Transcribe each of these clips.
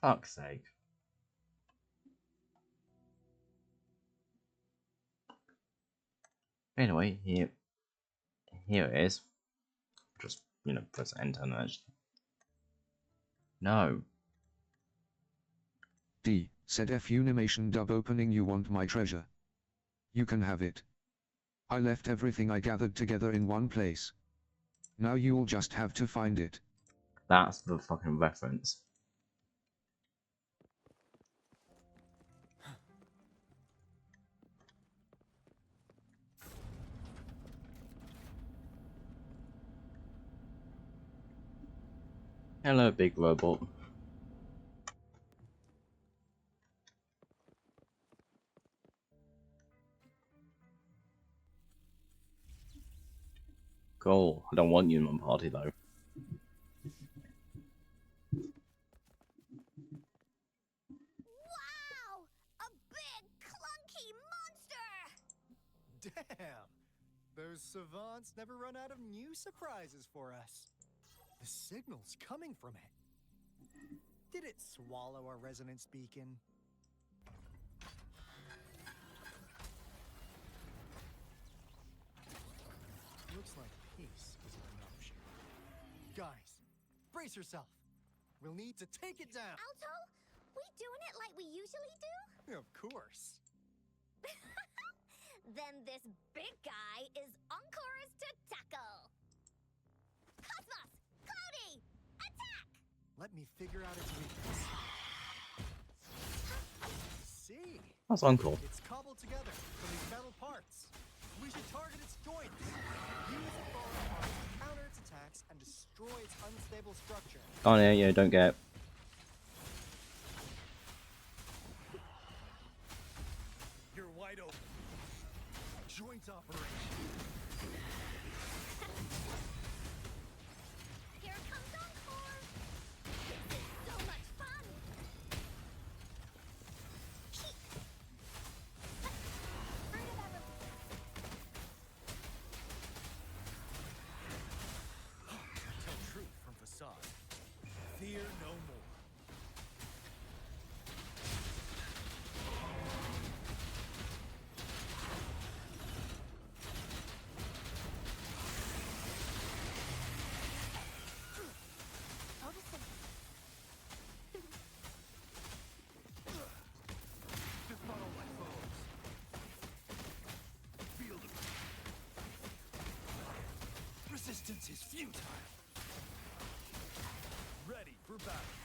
Fuck's sake. Anyway, here it is. Just, press enter and that's... No. D. Said Funimation dub opening, you want my treasure? You can have it. I left everything I gathered together in one place. Now you'll just have to find it. That's the fucking reference. Hello, big robot. Cool. I don't want you in my party, though. Wow! A big, clunky monster! Damn! Those savants never run out of new surprises for us. The signal's coming from it. Did it swallow our resonance beacon? Looks like peace isn't an option. Guys, brace yourself. We'll need to take it down. Alto, we doing it like we usually do? Of course. Then this big guy is Encore's to tackle. Cosmos! Cloudy! Attack! Let me figure out its weakness. See? That's Uncle. It's cobbled together from these metal parts. We should target its joints. Use the fallen parts to counter its attacks and destroy its unstable structure. Oh, yeah, don't get... You're wide open. Joint operation. Here comes Encore! This is so much fun! Tell truth from facade. Fear no more. Befuddle my foes. Feel them. Resistance is futile. Ready for battle.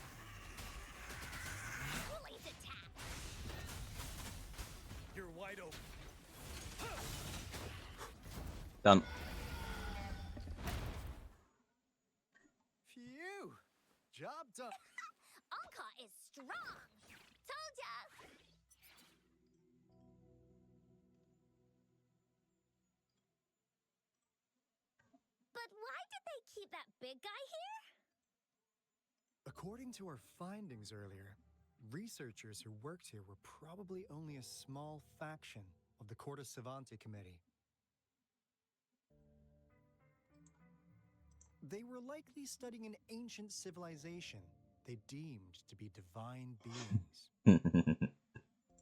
Blaze attack! You're wide open. Done. Phew! Job done. Encore is strong! Told ya! But why did they keep that big guy here? According to our findings earlier, researchers who worked here were probably only a small faction of the Corte Savante Committee. They were likely studying an ancient civilization they deemed to be divine beings,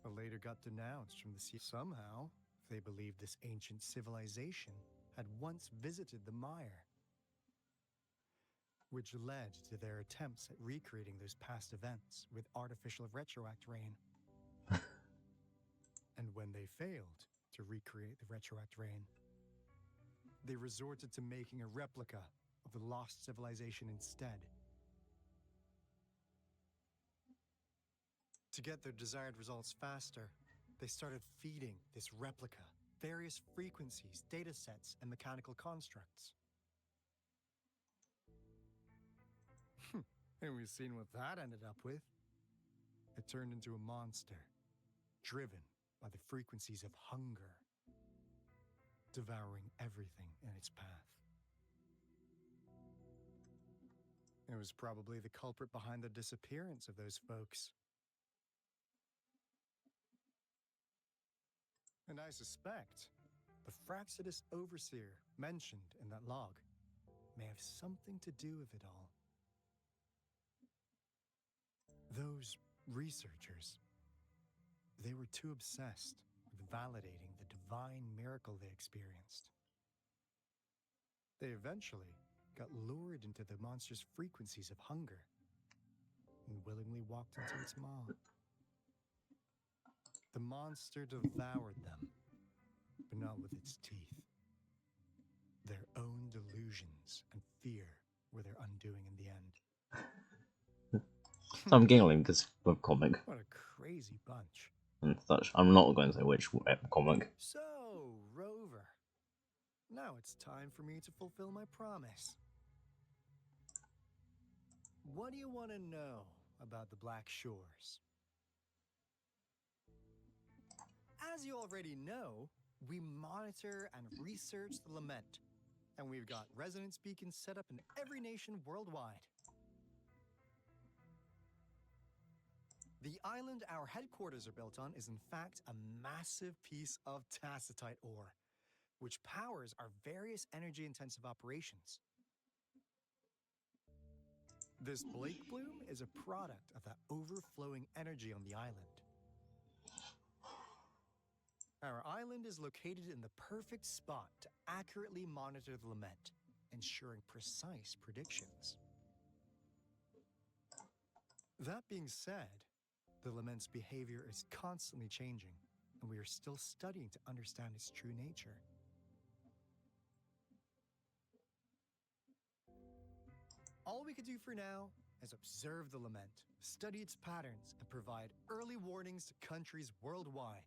but later got denounced from the sea. Somehow, they believed this ancient civilization had once visited the mire, which led to their attempts at recreating those past events with artificial retroact rain. And when they failed to recreate the retroact rain, they resorted to making a replica of the lost civilization instead. To get their desired results faster, they started feeding this replica various frequencies, data sets, and mechanical constructs. And we've seen what that ended up with. It turned into a monster, driven by the frequencies of hunger, devouring everything in its path. It was probably the culprit behind the disappearance of those folks. And I suspect the Fraxidus Overseer mentioned in that log may have something to do with it all. Those researchers, they were too obsessed with validating the divine miracle they experienced. They eventually got lured into the monster's frequencies of hunger and willingly walked into its maw. The monster devoured them, but not with its teeth. Their own delusions and fear were their undoing in the end. So I'm giggling because of comic What a crazy bunch. and such. I'm not going to say which comic. So, Rover, now it's time for me to fulfill my promise. What do you want to know about the Black Shores? As you already know, we monitor and research the lament, and we've got resonance beacons set up in every nation worldwide. The island our headquarters are built on is in fact a massive piece of tacitite ore, which powers our various energy-intensive operations. This Blake bloom is a product of that overflowing energy on the island. Our island is located in the perfect spot to accurately monitor the lament, ensuring precise predictions. That being said, the lament's behavior is constantly changing, and we are still studying to understand its true nature. All we can do for now is observe the lament, study its patterns, and provide early warnings to countries worldwide.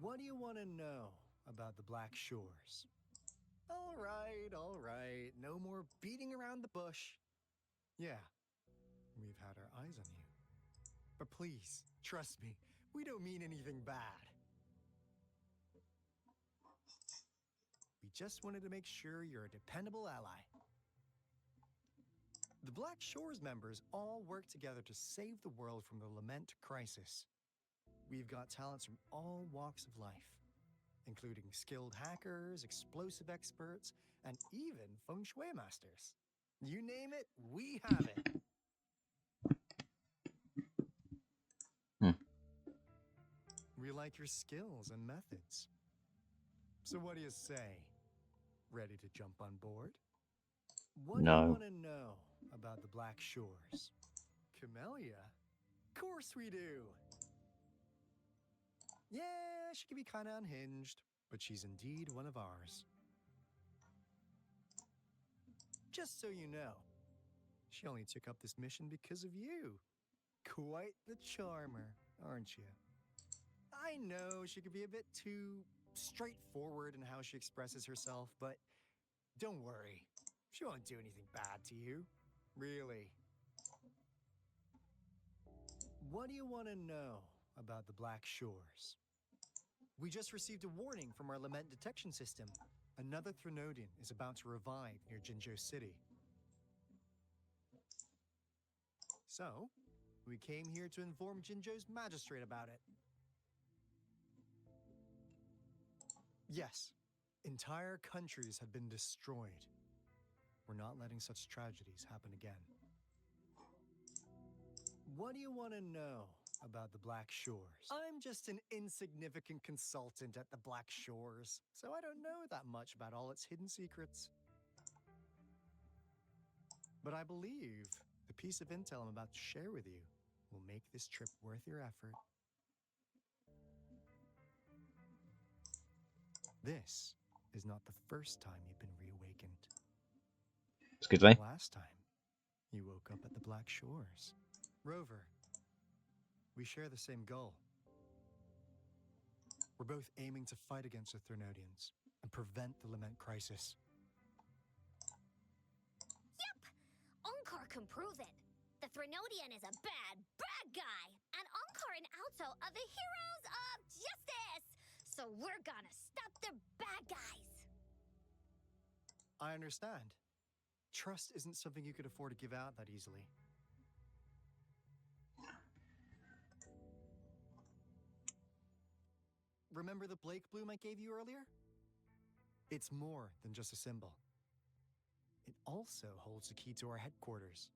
What do you want to know about the Black Shores? All right. No more beating around the bush. Yeah, we've had our eyes on you. But please, trust me, we don't mean anything bad. We just wanted to make sure you're a dependable ally. The Black Shores members all work together to save the world from the lament crisis. We've got talents from all walks of life, including skilled hackers, explosive experts, and even feng shui masters. You name it, we have it. We like your skills and methods. So what do you say? Ready to jump on board? What do you No. want to know about the Black Shores? Camellia? Of course we do! Yeah, she can be kinda unhinged, but she's indeed one of ours. Just so you know, she only took up this mission because of you. Quite the charmer, aren't you? I know she could be a bit too straightforward in how she expresses herself, but don't worry. She won't do anything bad to you. Really. What do you want to know about the Black Shores? We just received a warning from our lament detection system. Another Threnodian is about to revive near Jinzhou City. So, we came here to inform Jinzhou's magistrate about it. Yes, entire countries have been destroyed. We're not letting such tragedies happen again. What do you want to know about the Black Shores? I'm just an insignificant consultant at the Black Shores, so I don't know that much about all its hidden secrets. But I believe the piece of intel I'm about to share with you will make this trip worth your effort. This is not the first time you've been reawakened. Excuse me? Last time, you woke up at the Black Shores. Rover, we share the same goal. We're both aiming to fight against the Threnodians and prevent the lament crisis. Yep! Onkar can prove it. The Threnodian is a bad, bad guy, and Onkar and Alto are the heroes of justice! So we're gonna stop the bad guys! I understand. Trust isn't something you could afford to give out that easily. Remember the Blake bloom I gave you earlier? It's more than just a symbol. It also holds the key to our headquarters.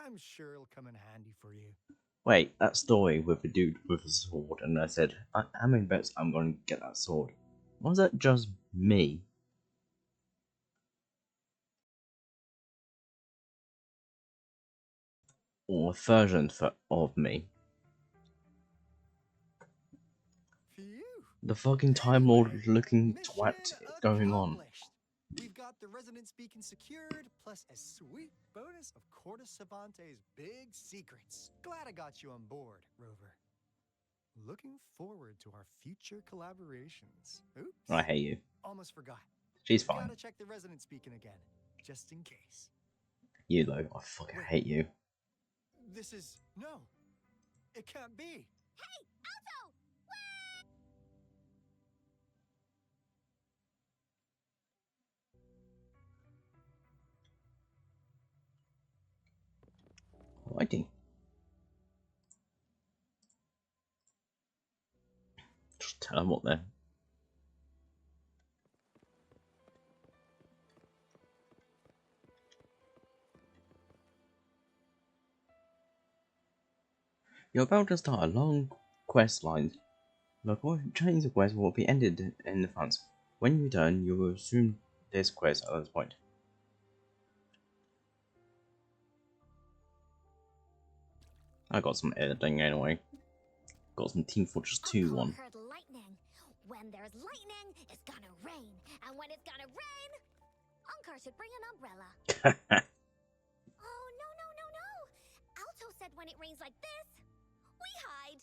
I'm sure it'll come in handy for you. Wait, that story with the dude with a sword, and I said, how many bets I'm going to get that sword? Was that just me? Or a version of me? Phew. The fucking Time Anyway, Lord looking mission twat going on. accomplished. We've got the resonance beacon secured, plus a sweet bonus of Cortus Savante's big secrets. Glad I got you on board, Rover. Looking forward to our future collaborations. Oops. I hate you. Almost forgot. She's fine. Gotta check the resonance beacon again, just in case. You though, I fucking Wait. hate you. This is... No. It can't be. Hey, Alto! Alrighty. Just tell them what they're. You're about to start a long quest line. The chains of quests will be ended in advance. When you return, you will resume this quest at this point. I got some editing anyway. Got some Team Fortress 2 Encore one. heard lightning. When there's lightning, it's gonna rain. And when it's gonna rain, Encore should bring an umbrella. Oh, no, no, no, no. Alto said when it rains like this, we hide.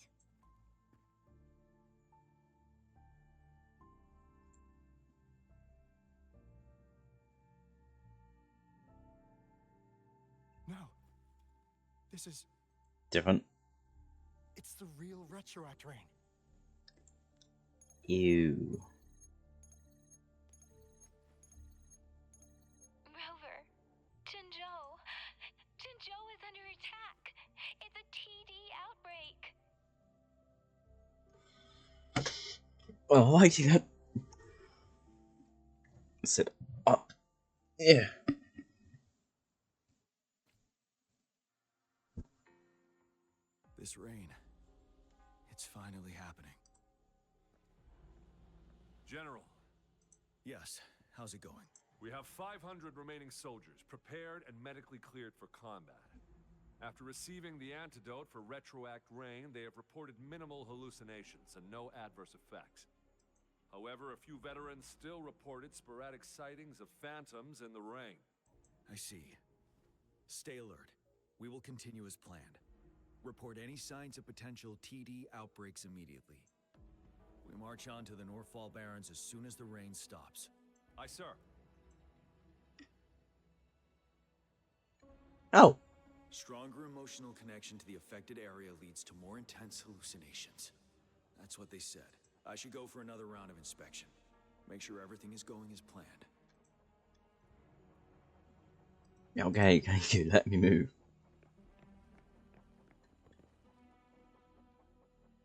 No. This is... Different. It's the real Retroact Rain. Ew. Rover, Jinzhou. Jinzhou is under attack. It's a TD outbreak. Well, why did that sit up? Yeah. This rain, it's finally happening. General, Yes, how's it going? we have 500 remaining soldiers prepared and medically cleared for combat. After receiving the antidote for Retroact Rain, they have reported minimal hallucinations and no adverse effects. However, a few veterans still reported sporadic sightings of phantoms in the rain. I see. Stay alert. We will continue as planned. Report any signs of potential TD outbreaks immediately. We march on to the Northfall Barrens as soon as the rain stops. Aye, sir. Oh. Stronger emotional connection to the affected area leads to more intense hallucinations. That's what they said. I should go for another round of inspection. Make sure everything is going as planned. Okay, can you let me move?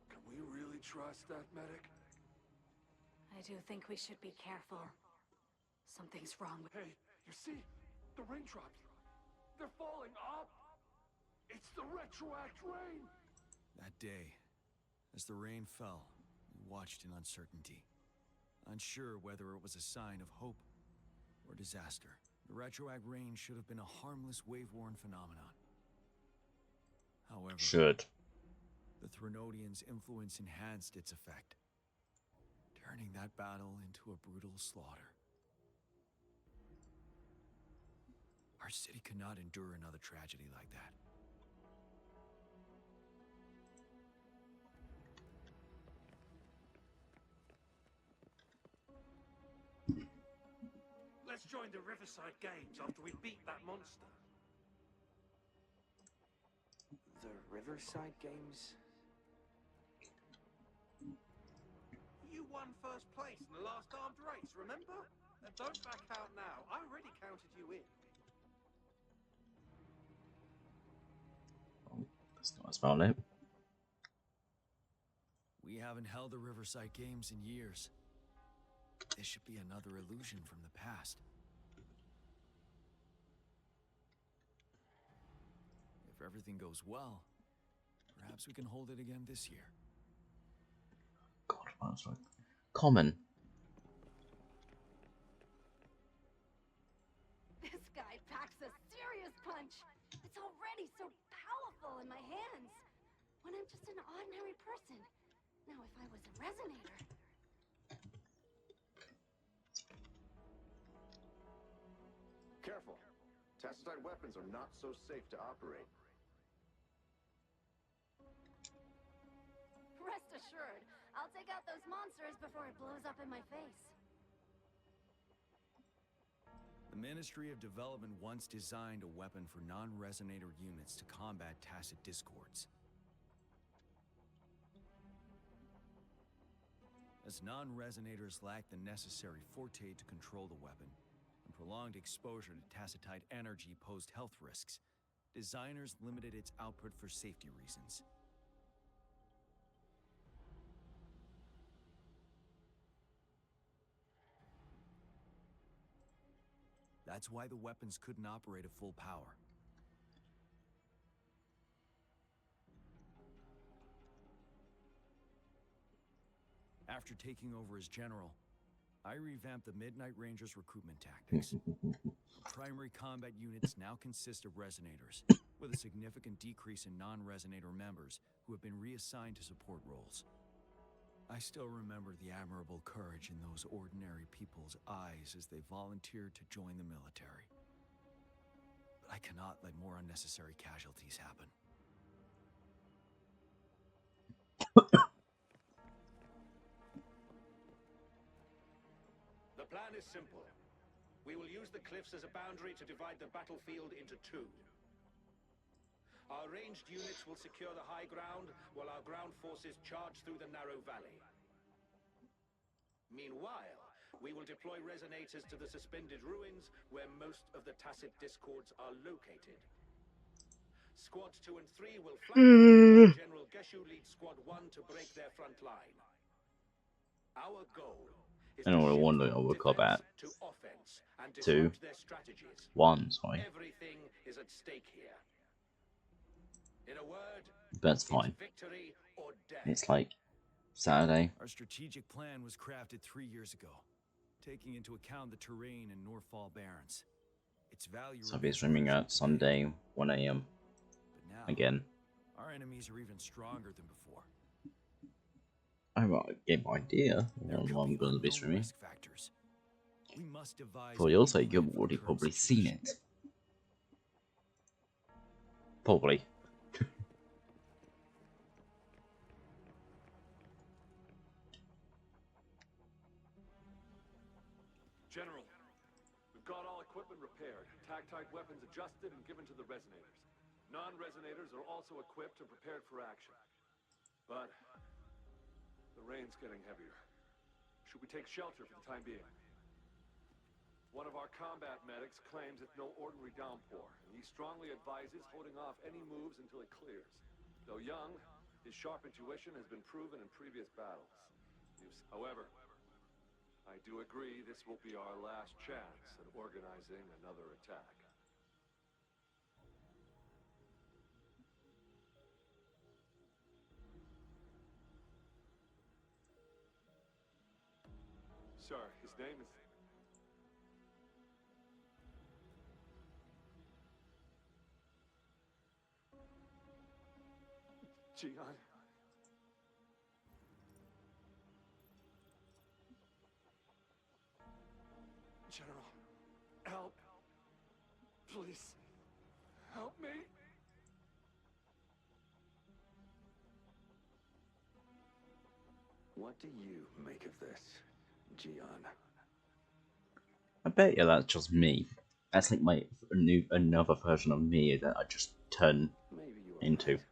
Can we really trust that medic? I do think we should be careful. Something's wrong with... Hey, you see? The raindrops. They're falling up. It's the Retroact Rain. That day, as the rain fell, we watched in uncertainty. Unsure whether it was a sign of hope or disaster. The Retroact Rain should have been a harmless wave-worn phenomenon. However, Should. the Threnodians' influence enhanced its effect, turning that battle into a brutal slaughter. Our city could not endure another tragedy like that. Let's join the Riverside Games after we beat that monster. The Riverside Games? You won first place in the last armed race, remember? And don't back out now. I already counted you in. That's not about it. We haven't held the Riverside Games in years. This should be another illusion from the past. If everything goes well, perhaps we can hold it again this year. God, that's like common. This guy packs a serious punch. It's already so powerful in my hands. When I'm just an ordinary person. Now, if I was a resonator. Careful. Tacitite weapons are not so safe to operate. Rest assured, I'll take out those monsters before it blows up in my face. The Ministry of Development once designed a weapon for non-resonator units to combat tacit discords. As non-resonators lack the necessary forte to control the weapon, and prolonged exposure to tacitite energy posed health risks, designers limited its output for safety reasons. That's why the weapons couldn't operate at full power. After taking over as general, I revamped the Midnight Rangers' recruitment tactics. Primary combat units now consist of resonators, with a significant decrease in non-resonator members who have been reassigned to support roles. I still remember the admirable courage in those ordinary people's eyes as they volunteered to join the military. But I cannot let more unnecessary casualties happen. The plan is simple. We will use the cliffs as a boundary to divide the battlefield into two. Our ranged units will secure the high ground, while our ground forces charge through the narrow valley. Meanwhile, we will deploy resonators to the suspended ruins, where most of the tacit discords are located. Squads 2 and 3 will flank, while General Geshu leads Squad 1 to break their front line. Our goal is I know to what I shift wonder from over combat. defense to offense and 2, disrupt their strategies. 1, sorry. Everything is at stake here. In a word, That's fine. it's victory or death. It's like Saturday. Our strategic plan was crafted 3 years ago, taking into account the terrain in Northfall Barrens. Its value. So I'll be streaming at Sunday, 1 AM. But now, Again. our enemies are even stronger than before. I have a game idea There on could what I'm be going to be unknown streaming. risk factors. We must devise Probably a also, plan you've for the already current probably situation. seen it. Probably. General, we've got all equipment repaired, tactite weapons adjusted and given to the resonators. Non-resonators are also equipped and prepared for action. But the rain's getting heavier. Should we take shelter for the time being? One of our combat medics claims it's no ordinary downpour, and he strongly advises holding off any moves until it clears. Though young, his sharp intuition has been proven in previous battles. However, I do agree this will be our last chance at organizing another attack. Sir, his name is... Gian. General, help. Please, help me. What do you make of this, Gian? I bet you that's just me. That's like my another version of me that I just turn Maybe you are into right.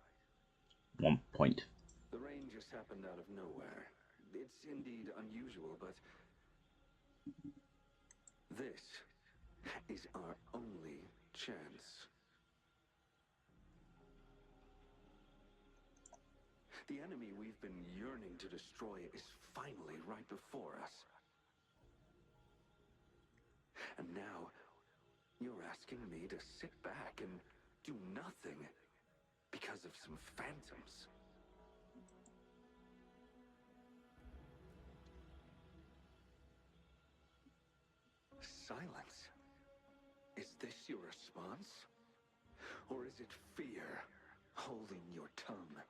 1 point. The rain just happened out of nowhere. It's indeed unusual, but this is our only chance. The enemy we've been yearning to destroy is finally right before us. And now, you're asking me to sit back and do nothing. because of some phantoms. Silence. Is this your response? Or is it fear holding your tongue?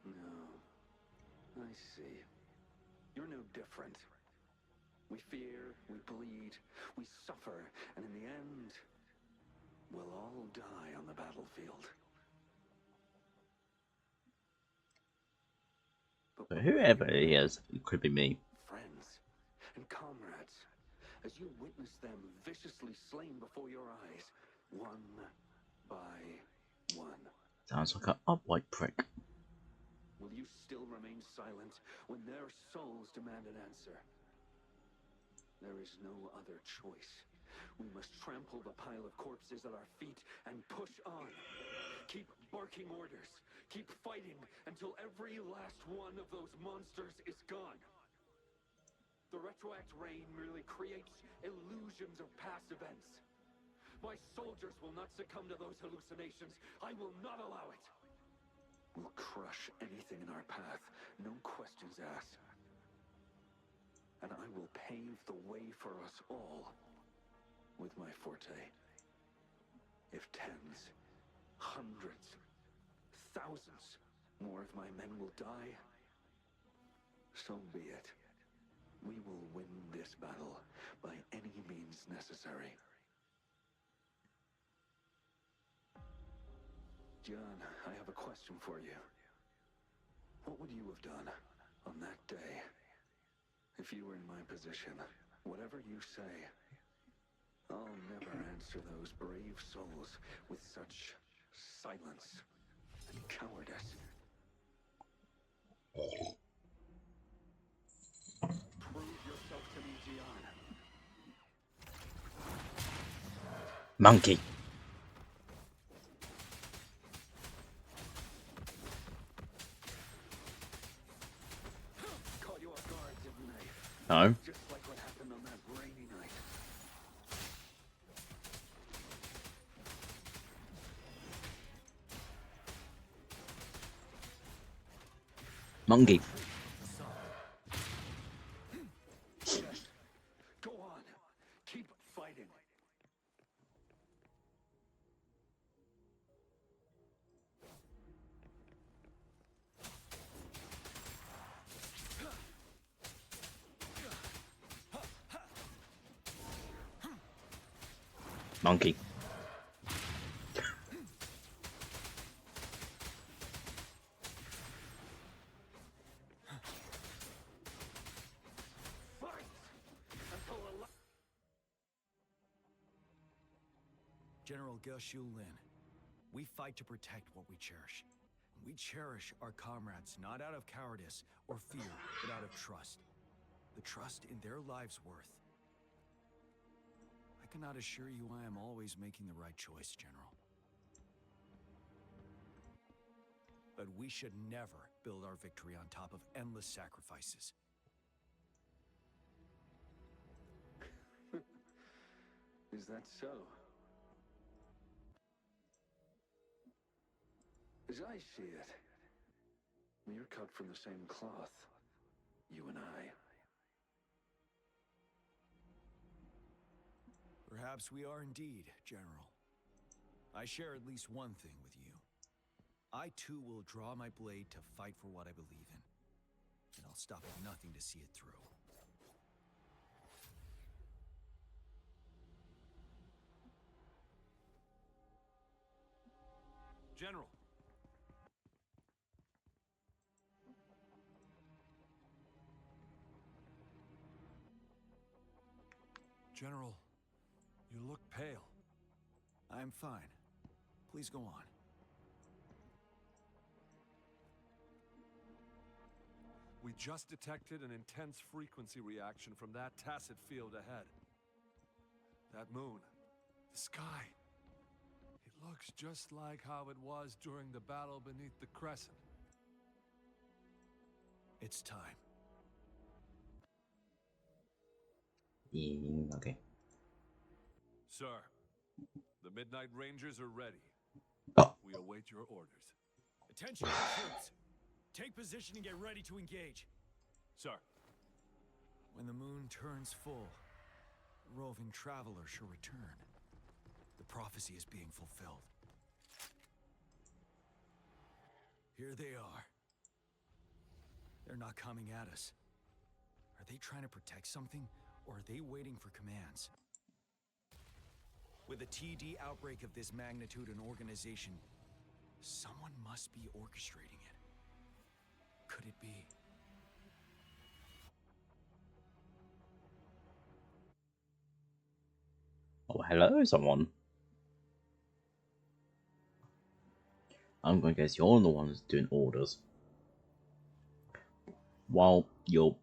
No. I see. You're no different. We fear, we bleed, we suffer, and in the end, we'll all die on the battlefield. But whoever he is, it could be me. Friends and comrades, as you witness them viciously slain before your eyes, one by one. Sounds like an upright prick. Will you still remain silent when their souls demand an answer? There is no other choice. We must trample the pile of corpses at our feet and push on. Keep barking orders. Keep fighting until every last one of those monsters is gone. The retroact rain merely creates illusions of past events. My soldiers will not succumb to those hallucinations. I will not allow it. We'll crush anything in our path, no questions asked. And I will pave the way for us all with my forte. If tens, hundreds, thousands more of my men will die, so be it. We will win this battle by any means necessary. John, I have a question for you. What would you have done on that day if you were in my position? Whatever you say, I'll never answer those brave souls with such silence and cowardice. Prove yourself to me, Gian. Monkey. Caught you off guard, didn't I? No. Just like what happened on that rainy night. Monkey. Yes. Go on. Keep fighting. Monkey. General Ge Lin, we fight to protect what we cherish. We cherish our comrades not out of cowardice or fear, but out of trust. The trust in their lives' worth. I cannot assure you I am always making the right choice, General. But we should never build our victory on top of endless sacrifices. Is that so? As I see it, we're cut from the same cloth, you and I. Perhaps we are indeed, General. I share at least one thing with you. I too will draw my blade to fight for what I believe in. And I'll stop at nothing to see it through. General. General, you look pale. I'm fine. Please go on. We just detected an intense frequency reaction from that tacit field ahead. That moon, the sky, it looks just like how it was during the battle beneath the crescent. It's time. Okay. Sir, The Midnight Rangers are ready. Oh. We await your orders. Attention all troops. Take position and get ready to engage. Sir. When the moon turns full, roving traveler shall return. The prophecy is being fulfilled. Here they are. They're not coming at us. Are they trying to protect something, or are they waiting for commands? With a TD outbreak of this magnitude and organization, someone must be orchestrating it. Could it be? Oh, hello, someone. I'm gonna guess you're the ones doing orders. While you're...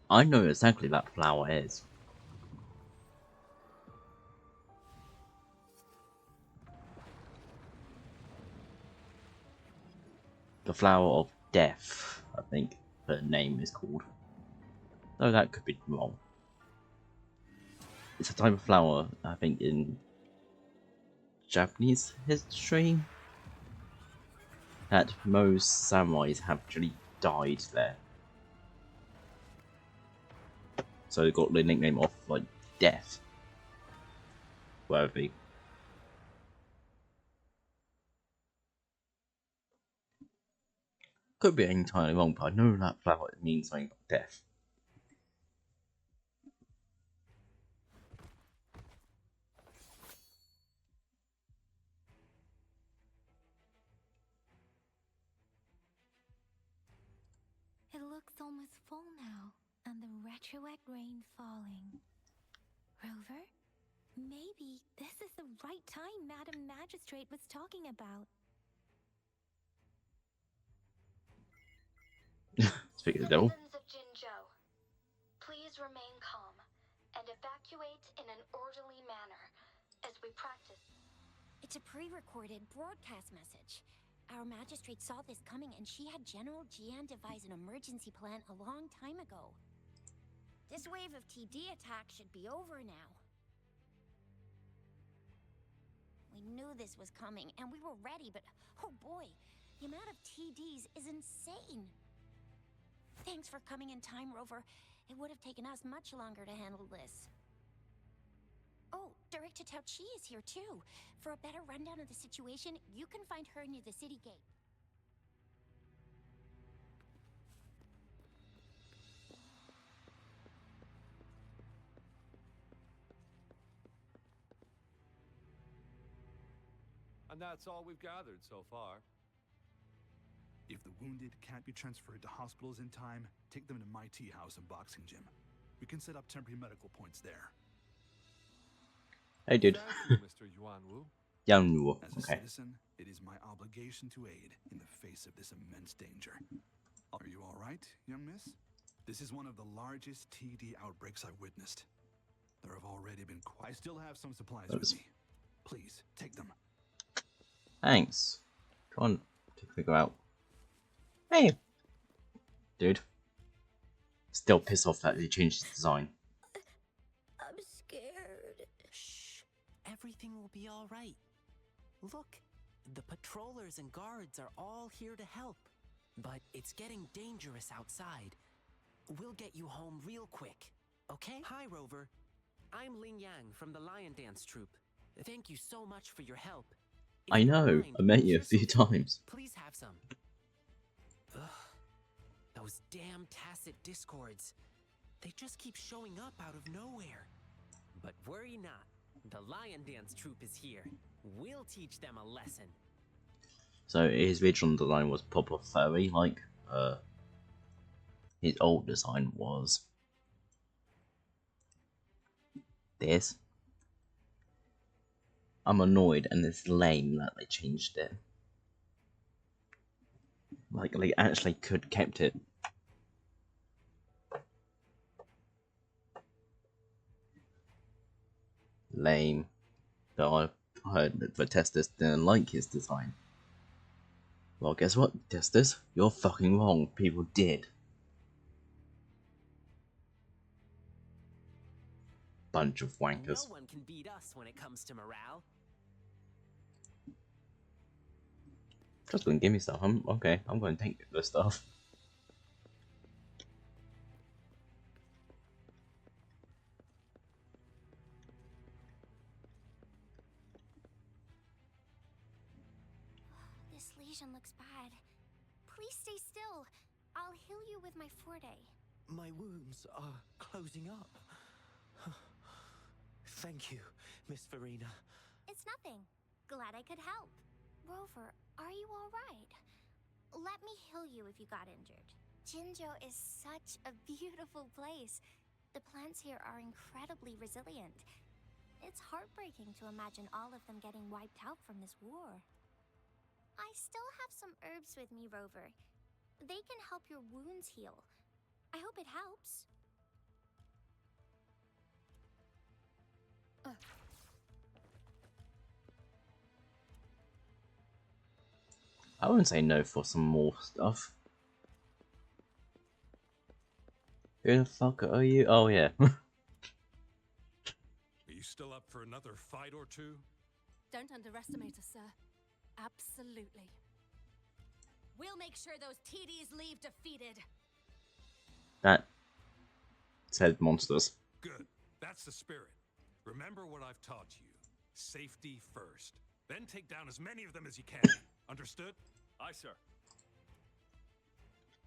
I know exactly that flower is. The flower of death, I think her name is called. Though that could be wrong. It's a type of flower, I think, in Japanese history that most samurais have actually died there. So they got the nickname of, like, death. Whatever. Could be entirely wrong, but I know that flower means something about death. It looks almost full now, and the retroact rain falling. Rover, maybe this is the right time Madam Magistrate was talking about. Speak of the devil. Citizens of Jinzhou, please remain calm and evacuate in an orderly manner as we practice. It's a pre-recorded broadcast message. Our magistrate saw this coming and she had General Jian devise an emergency plan a long time ago. This wave of TD attacks should be over now. We knew this was coming and we were ready, but oh boy, the amount of TDs is insane. Thanks for coming in time, Rover. It would have taken us much longer to handle this. Oh, Director Tao Chi is here too. For a better rundown of the situation, you can find her near the city gate. And that's all we've gathered so far. If the wounded can't be transferred to hospitals in time, take them to my tea house and boxing gym. We can set up temporary medical points there. Hey, dude. Thank you, Mr. Yuanwu. Yanwu. As a Okay. citizen, it is my obligation to aid in the face of this immense danger. Are you all right, young miss? This is one of the largest TD outbreaks I've witnessed. There have already been quite... I still have some supplies with me. Please, take them. Thanks. Trying to figure out. Hey, dude. Still pissed off that they changed his design. I'm scared. Shh. Everything will be all right. Look, the patrollers and guards are all here to help. But it's getting dangerous outside. We'll get you home real quick, okay? Hi, Rover. I'm Ling Yang from the Lion Dance Troupe. Thank you so much for your help. If I you know. don't mind, I met you a here's few something. times. Please have some. Ugh. Those damn tacit discords. They just keep showing up out of nowhere. But worry not. The Lion Dance Troupe is here. We'll teach them a lesson. So his original design was proper furry, like his old design was this. I'm annoyed and it's lame that they changed it. Like they actually could kept it. Lame. Though I heard that the testers didn't like his design. Well, guess what, testers? You're fucking wrong. People did. bunch of No wankers. one can beat us when it comes to morale. Just gonna give me stuff. I'm okay. I'm gonna take the stuff. This lesion looks bad. Please stay still. I'll heal you with my forte. My wounds are closing up. Thank you, Miss Verena. It's nothing. Glad I could help. Rover, are you all right? Let me heal you if you got injured. Jinzhou is such a beautiful place. The plants here are incredibly resilient. It's heartbreaking to imagine all of them getting wiped out from this war. I still have some herbs with me, Rover. They can help your wounds heal. I hope it helps. I wouldn't say no for some more stuff. Who the fuck are you? Oh yeah. Are you still up for another fight or two? Don't underestimate us, sir. Absolutely. We'll make sure those TDs leave defeated. That said monsters. Good. That's the spirit. Remember what I've taught you. Safety first. Then take down as many of them as you can. Understood? Aye, sir.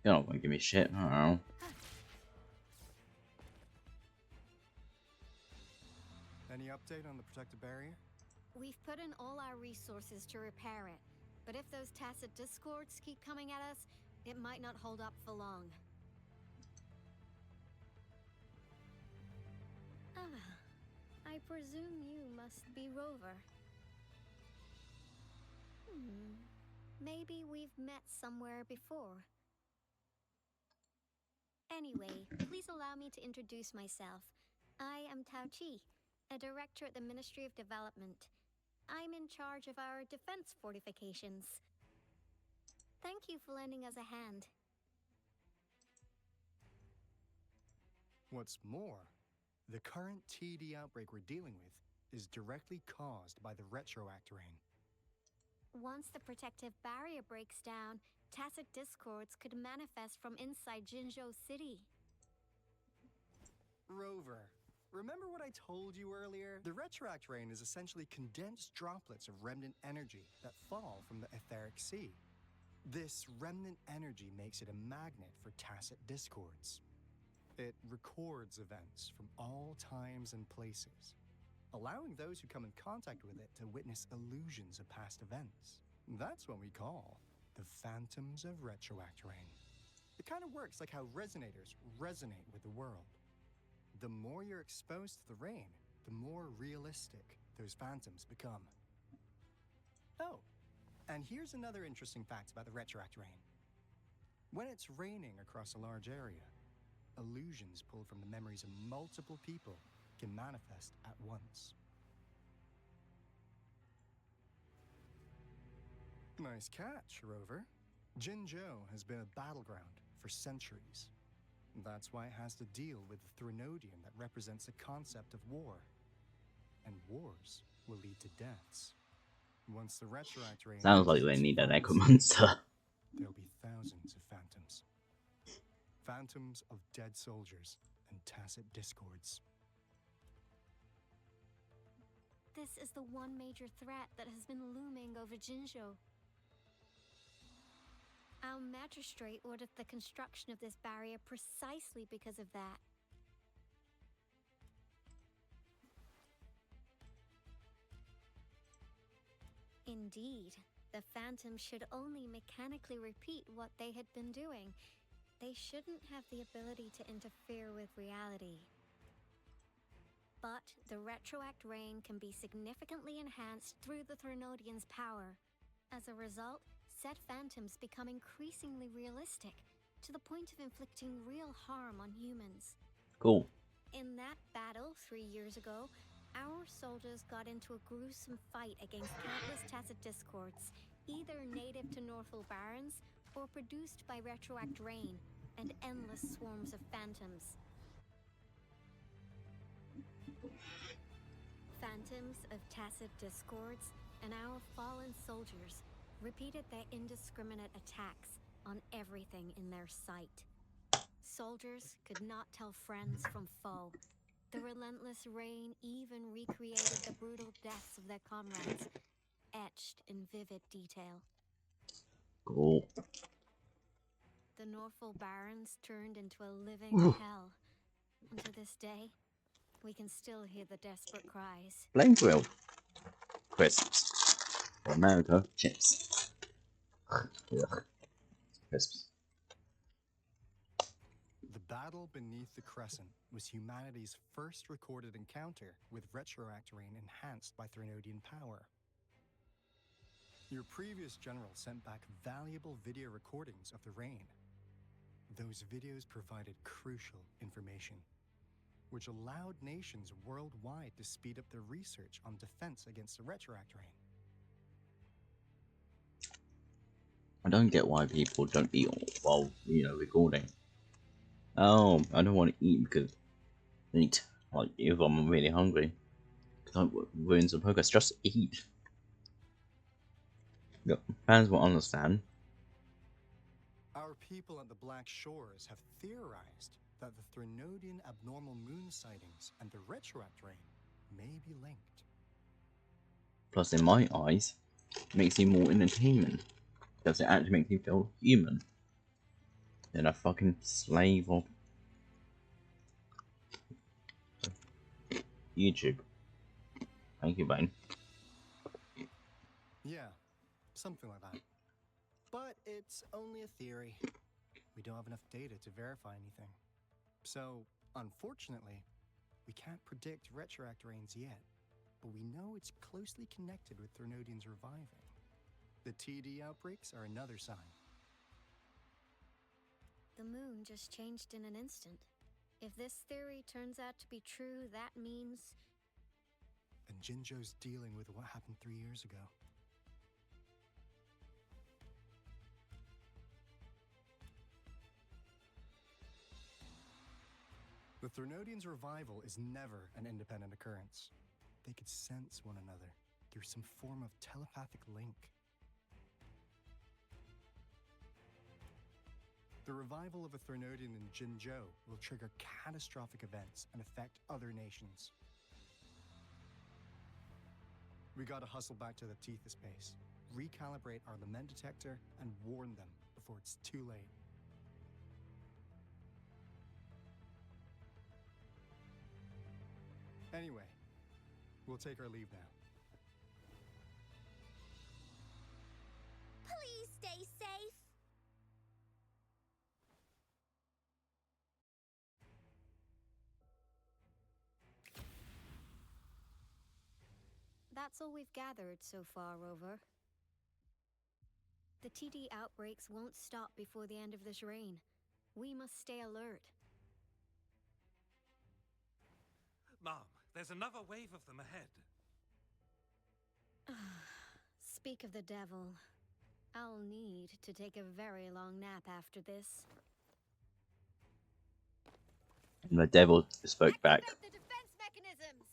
You're not gonna give me shit. I don't know. Any update on the protective barrier? We've put in all our resources to repair it, but if those tacit discords keep coming at us, it might not hold up for long. I presume you must be Rover. Maybe we've met somewhere before. Anyway, please allow me to introduce myself. I am Tao Chi, a director at the Ministry of Development. I'm in charge of our defense fortifications. Thank you for lending us a hand. What's more, the current TD outbreak we're dealing with is directly caused by the retroact rain. Once the protective barrier breaks down, tacit discords could manifest from inside Jinzhou City. Rover, remember what I told you earlier? The retroact rain is essentially condensed droplets of remnant energy that fall from the etheric sea. This remnant energy makes it a magnet for tacit discords. It records events from all times and places, allowing those who come in contact with it to witness illusions of past events. That's what we call the phantoms of retroact rain. It kind of works like how resonators resonate with the world. The more you're exposed to the rain, the more realistic those phantoms become. Oh, and here's another interesting fact about the retroact rain. When it's raining across a large area, illusions pulled from the memories of multiple people can manifest at once. Nice catch, Rover. Jinzhou has been a battleground for centuries. That's why it has to deal with the Threnodian that represents the concept of war. And wars will lead to deaths. Once the retroact rain Sounds like they need an echo monster. there'll be thousands of phantoms. Phantoms of dead soldiers and tacit discords. This is the one major threat that has been looming over Jinzhou. Our magistrate ordered the construction of this barrier precisely because of that. Indeed, the phantoms should only mechanically repeat what they had been doing. They shouldn't have the ability to interfere with reality. But the retroact rain can be significantly enhanced through the Threnodian's power. As a result, said phantoms become increasingly realistic, to the point of inflicting real harm on humans. Cool. In that battle 3 years ago, our soldiers got into a gruesome fight against countless tacit discords, either native to Northwell Barrens or produced by retroact rain and endless swarms of phantoms. phantoms of tacit discords and our fallen soldiers repeated their indiscriminate attacks on everything in their sight. Soldiers could not tell friends from foe. The relentless rain even recreated the brutal deaths of their comrades, etched in vivid detail. Cool. The Norfolk Barrens turned into a living hell. And to this day, we can still hear the desperate cries. Flame grilled crisps. For America, chips. Ugh. Crisps. The battle beneath the Crescent was humanity's first recorded encounter with retroact rain enhanced by Threnodian power. Your previous general sent back valuable video recordings of the rain. Those videos provided crucial information, which allowed nations worldwide to speed up their research on defense against the retroact rain. I don't get why people don't eat while, recording. Oh, I don't want to eat because I need, like, if I'm really hungry. Because I ruins the progress. Just eat. Yep, fans will understand. Our people at the Black Shores have theorized that the Threnodian abnormal moon sightings and the retroact rain may be linked. Plus, in my eyes, it makes you more entertainment. Does it actually make you feel human? Than a fucking slave of YouTube. Thank you, Bane. Yeah, something like that. But it's only a theory. We don't have enough data to verify anything. So, unfortunately, we can't predict retroact rains yet. But we know it's closely connected with Threnodians reviving. The TD outbreaks are another sign. The moon just changed in an instant. If this theory turns out to be true, that means... And Jinzhou's dealing with what happened 3 years ago. The Threnodians' revival is never an independent occurrence. They could sense one another through some form of telepathic link. The revival of a Threnodian in Jinzhou will trigger catastrophic events and affect other nations. We gotta hustle back to the Tethys base, recalibrate our lament detector, and warn them before it's too late. Anyway, we'll take our leave now. Please stay safe. That's all we've gathered so far, Rover. The TD outbreaks won't stop before the end of this reign. We must stay alert. Mom, there's another wave of them ahead. Speak of the devil. I'll need to take a very long nap after this. And the devil spoke back. Activate the defense mechanisms.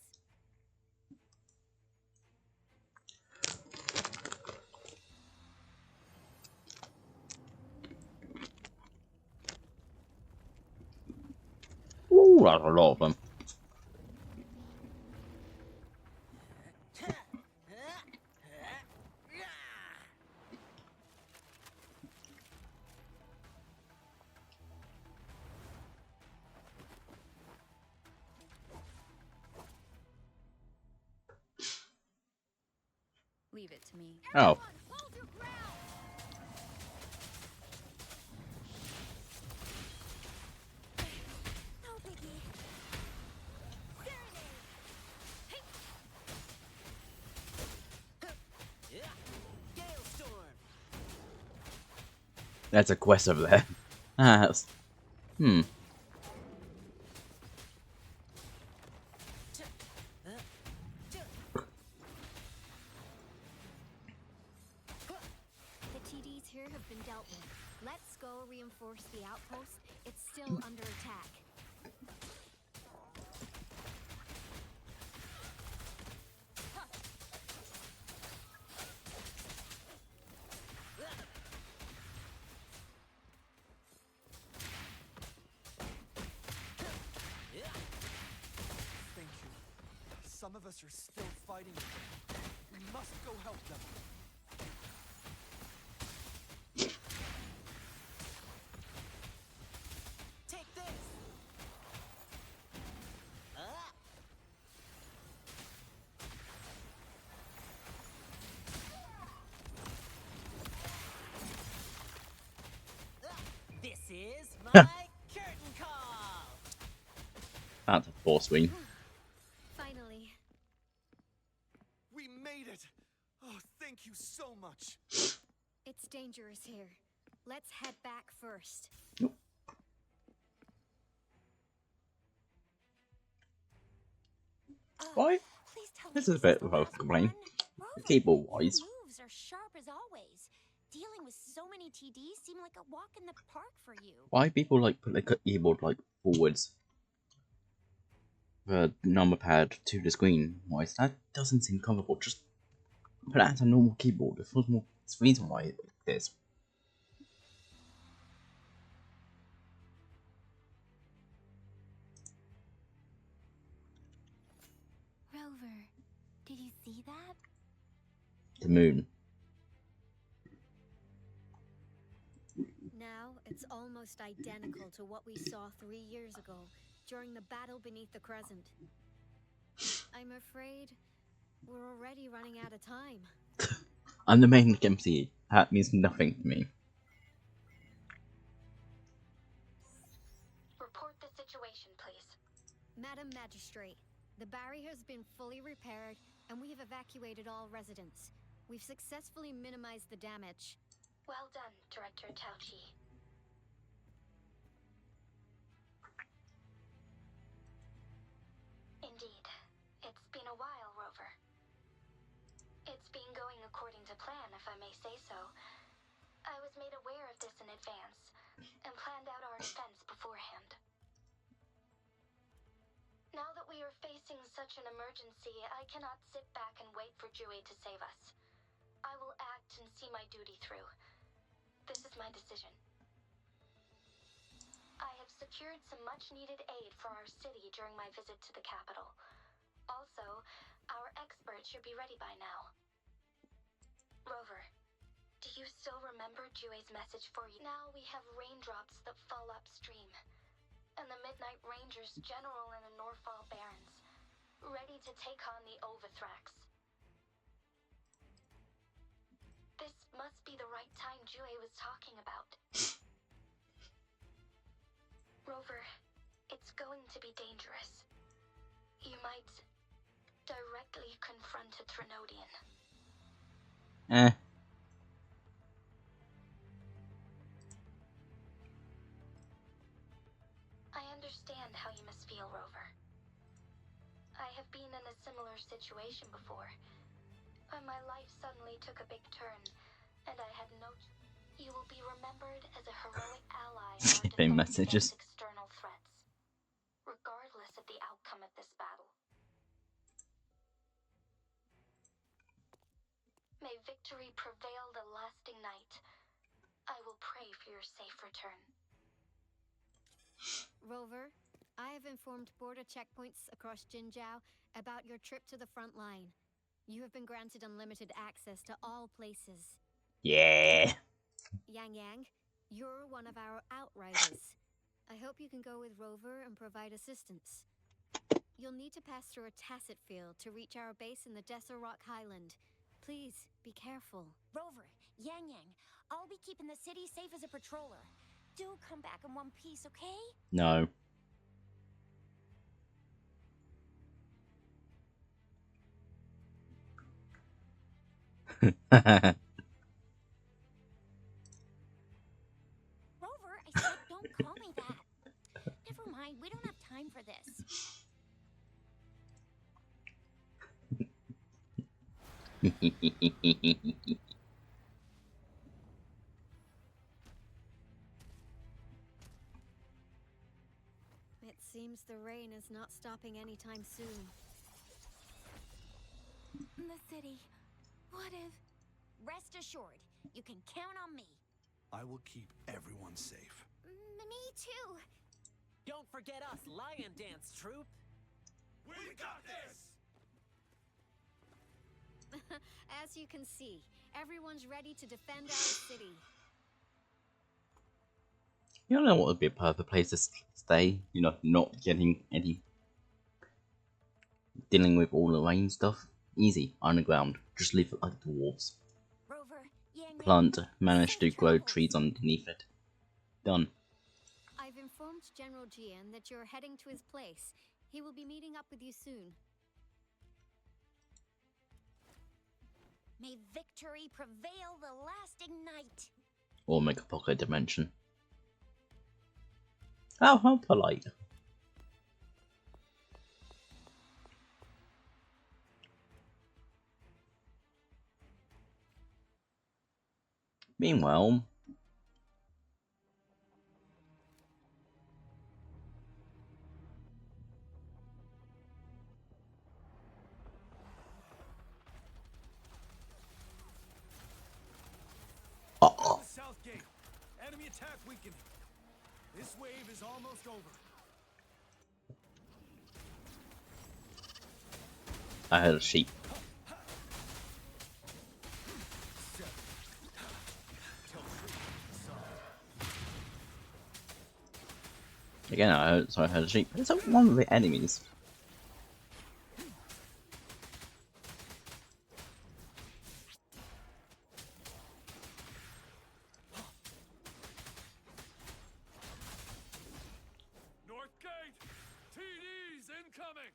Ooh, that's a lot of them. Leave it to me. Oh. Hold your ground. No biggie. Serenade. Yeah. Gale storm. That's a quest over there. That's... The TDs here have been dealt with. Let's go reinforce the outpost. It's still under attack. of us are still fighting. We must go help them. Take this! This is my curtain call! That's a force wing. Finally. We made it! Oh, thank you so much! It's dangerous here. Let's head back first. Why? Please tell This me is a bit of a complaint. Keyboard wise. Your moves are sharp as always. Dealing with so many TDs seemed like a walk in the park for you. Why people like put their keyboard like forwards? The number pad to the screen. Why? That doesn't seem comfortable. Just put it as a normal keyboard. It feels more. It's the reason why it is. Rover, did you see that? The moon. Now it's almost identical to what we saw 3 years ago during the battle beneath the crescent. I'm afraid we're already running out of time. I'm the main MC. That means nothing to me. Report the situation, please. Madam Magistrate, the barrier has been fully repaired and we have evacuated all residents. We've successfully minimized the damage. Well done, Director Tauchi. Indeed. It's been a while, Rover. It's been going according to plan, if I may say so. I was made aware of this in advance, and planned out our defense beforehand. Now that we are facing such an emergency, I cannot sit back and wait for Jue to save us. I will act and see my duty through. This is my decision. I have secured some much-needed aid for our city during my visit to the capital. Also, our experts should be ready by now. Rover, do you still remember Jue's message for you? Now we have raindrops that fall upstream, and the Midnight Rangers General in the Norfall Barrens, ready to take on the Overthrax. This must be the right time Jue was talking about. Rover, it's going to be dangerous. You might directly confront a Trinodian. I understand how you must feel, Rover. I have been in a similar situation before. My life suddenly took a big turn, and I had no... You will be remembered as a heroic ally in our Skipping defense messages. against external threats, regardless of the outcome of this battle. May victory prevail the lasting night. I will pray for your safe return. Rover, I have informed border checkpoints across Jinjiao about your trip to the front line. You have been granted unlimited access to all places. Yeah. Yang Yang, you're one of our outriders. I hope you can go with Rover and provide assistance. You'll need to pass through a tacit field to reach our base in the Desert Rock Highland. Please, be careful. Rover, Yang Yang, I'll be keeping the city safe as a patroller. Do come back in one piece, okay? No. Rover, I said don't call me that. Never mind, we don't have time for this. It seems the rain is not stopping anytime soon. The city. What if... Rest assured, you can count on me. I will keep everyone safe. Me too. Don't forget us, Lion Dance Troop. We got this! As you can see, everyone's ready to defend our city. You don't know what would be a perfect place to stay? You know, not getting any... dealing with all the rain stuff? Easy, underground. Just live like dwarves. Rover, Yang Plant, manage to safe grow travels. trees underneath it. Done. I've informed General Jian that you're heading to his place. He will be meeting up with you soon. May victory prevail the lasting night. Or make a pocket dimension. Oh, how polite. Meanwhile... The south gate. Enemy attack weakening. This wave is almost over. I heard a sheep. Again, I heard a sheep. It's one of the enemies. North Gate! TDs incoming!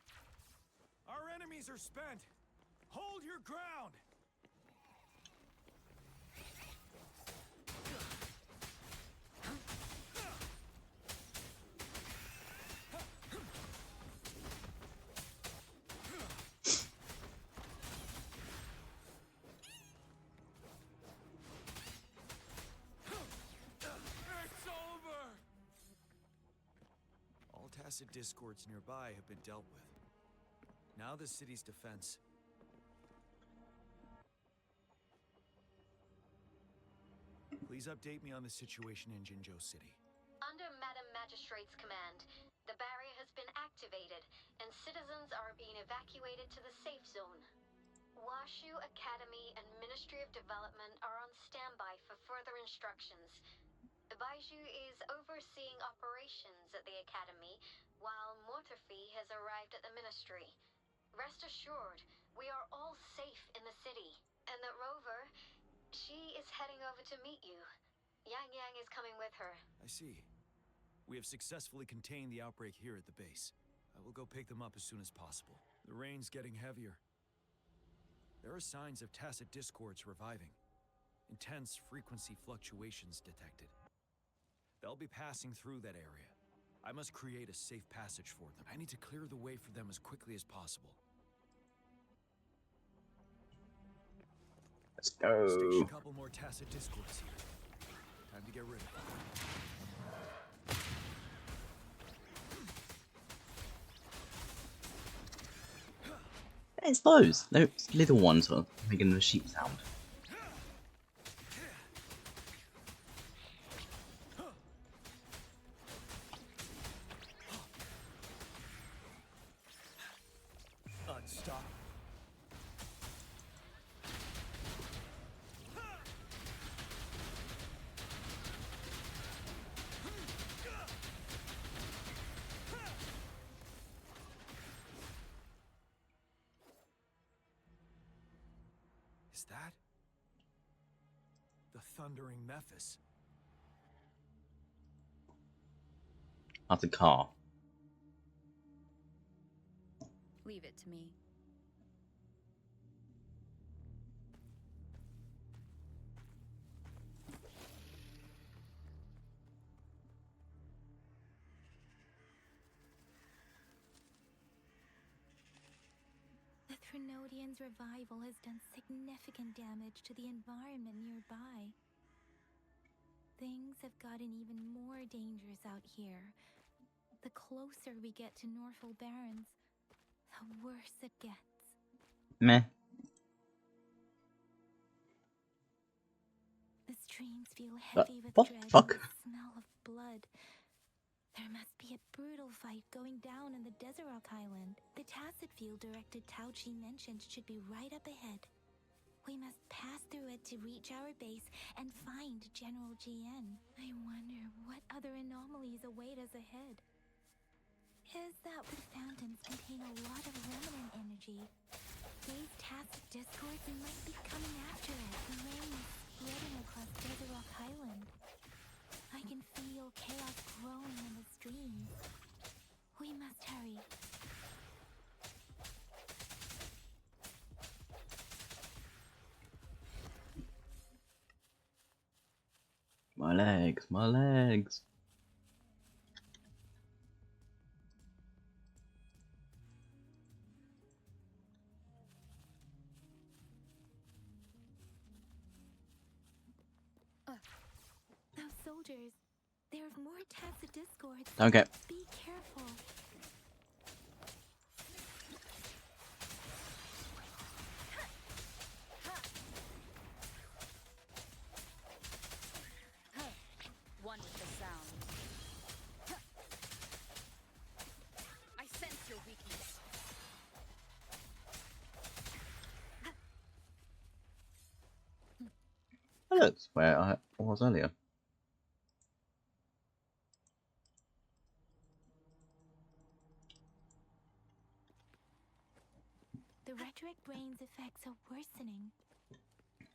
Our enemies are spent. Hold your ground. It's over! All tacit discords nearby have been dealt with. Now the city's defense. Please update me on the situation in Jinzhou City. Under Madam Magistrate's command, the barrier has been activated, and citizens are being evacuated to the safe zone. Washu Academy and Ministry of Development are on standby for further instructions. Baiju is overseeing operations at the Academy, while Mortarfi has arrived at the Ministry. Rest assured, we are all safe in the city, and that Rover, she is heading over to meet you. Yang is coming with her. I see. We have successfully contained the outbreak here at the base. I will go pick them up as soon as possible. The rain's getting heavier. There are signs of tacit discords reviving. Intense frequency fluctuations detected. They'll be passing through that area. I must create a safe passage for them. I need to clear the way for them as quickly as possible. Let's go. Station a couple more tacit discords here. Time to get rid of them. It's those. Those little ones that are making the sheep sound. Unstop. Is that the thundering Mephis? That's a car. Leave it to me. The Threnodian's revival has done significant damage to the environment nearby. Things have gotten even more dangerous out here. The closer we get to Northful Barrens, the worse it gets. Meh. The streams feel heavy with what dread the fuck? and the smell of blood. There must be a brutal fight going down in the Desert Rock Island. The Tacit Field Director Tao Chi mentioned should be right up ahead. We must pass through it to reach our base and find General GN. I wonder what other anomalies await us ahead. Is that the phantoms contain a lot of remnant energy? These tacit discords might be coming after it. The rain is spreading across Desert Rock Highland. I can feel chaos growing in the streams. We must hurry. My legs, my legs. Those soldiers, there are more tacit discords. Okay. Be careful. One with the sound. I sense your weakness. Oh, that's where I was earlier. The rhetoric brain's effects are worsening.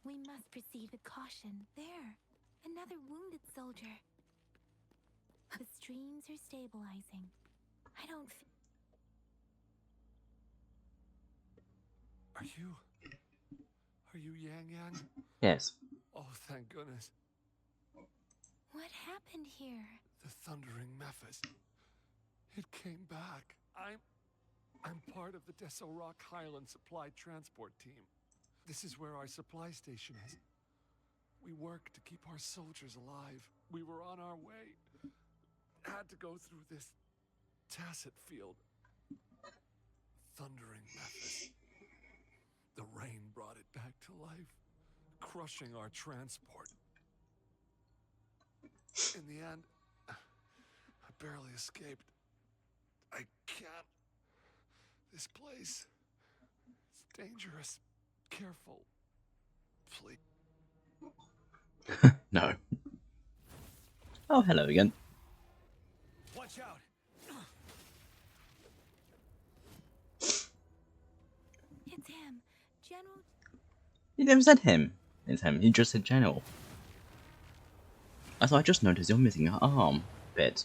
We must proceed with caution. There, another wounded soldier. The streams are stabilizing. I don't Are you Yang Yang? Yes. Oh, thank goodness. What happened here? The Thundering Mephis. It came back. I'm part of the Deso Rock Highland Supply Transport Team. This is where our supply station is. We work to keep our soldiers alive. We were on our way. Had to go through this tacit field. Thundering Mephis. The rain brought it back to life, crushing our transport. In the end, I barely escaped. I can't. This place is dangerous. Careful. Please. No. Oh, hello again. Watch out. It's him, General. He never said him. It's him. He just said general. So I just noticed you're missing your arm bit.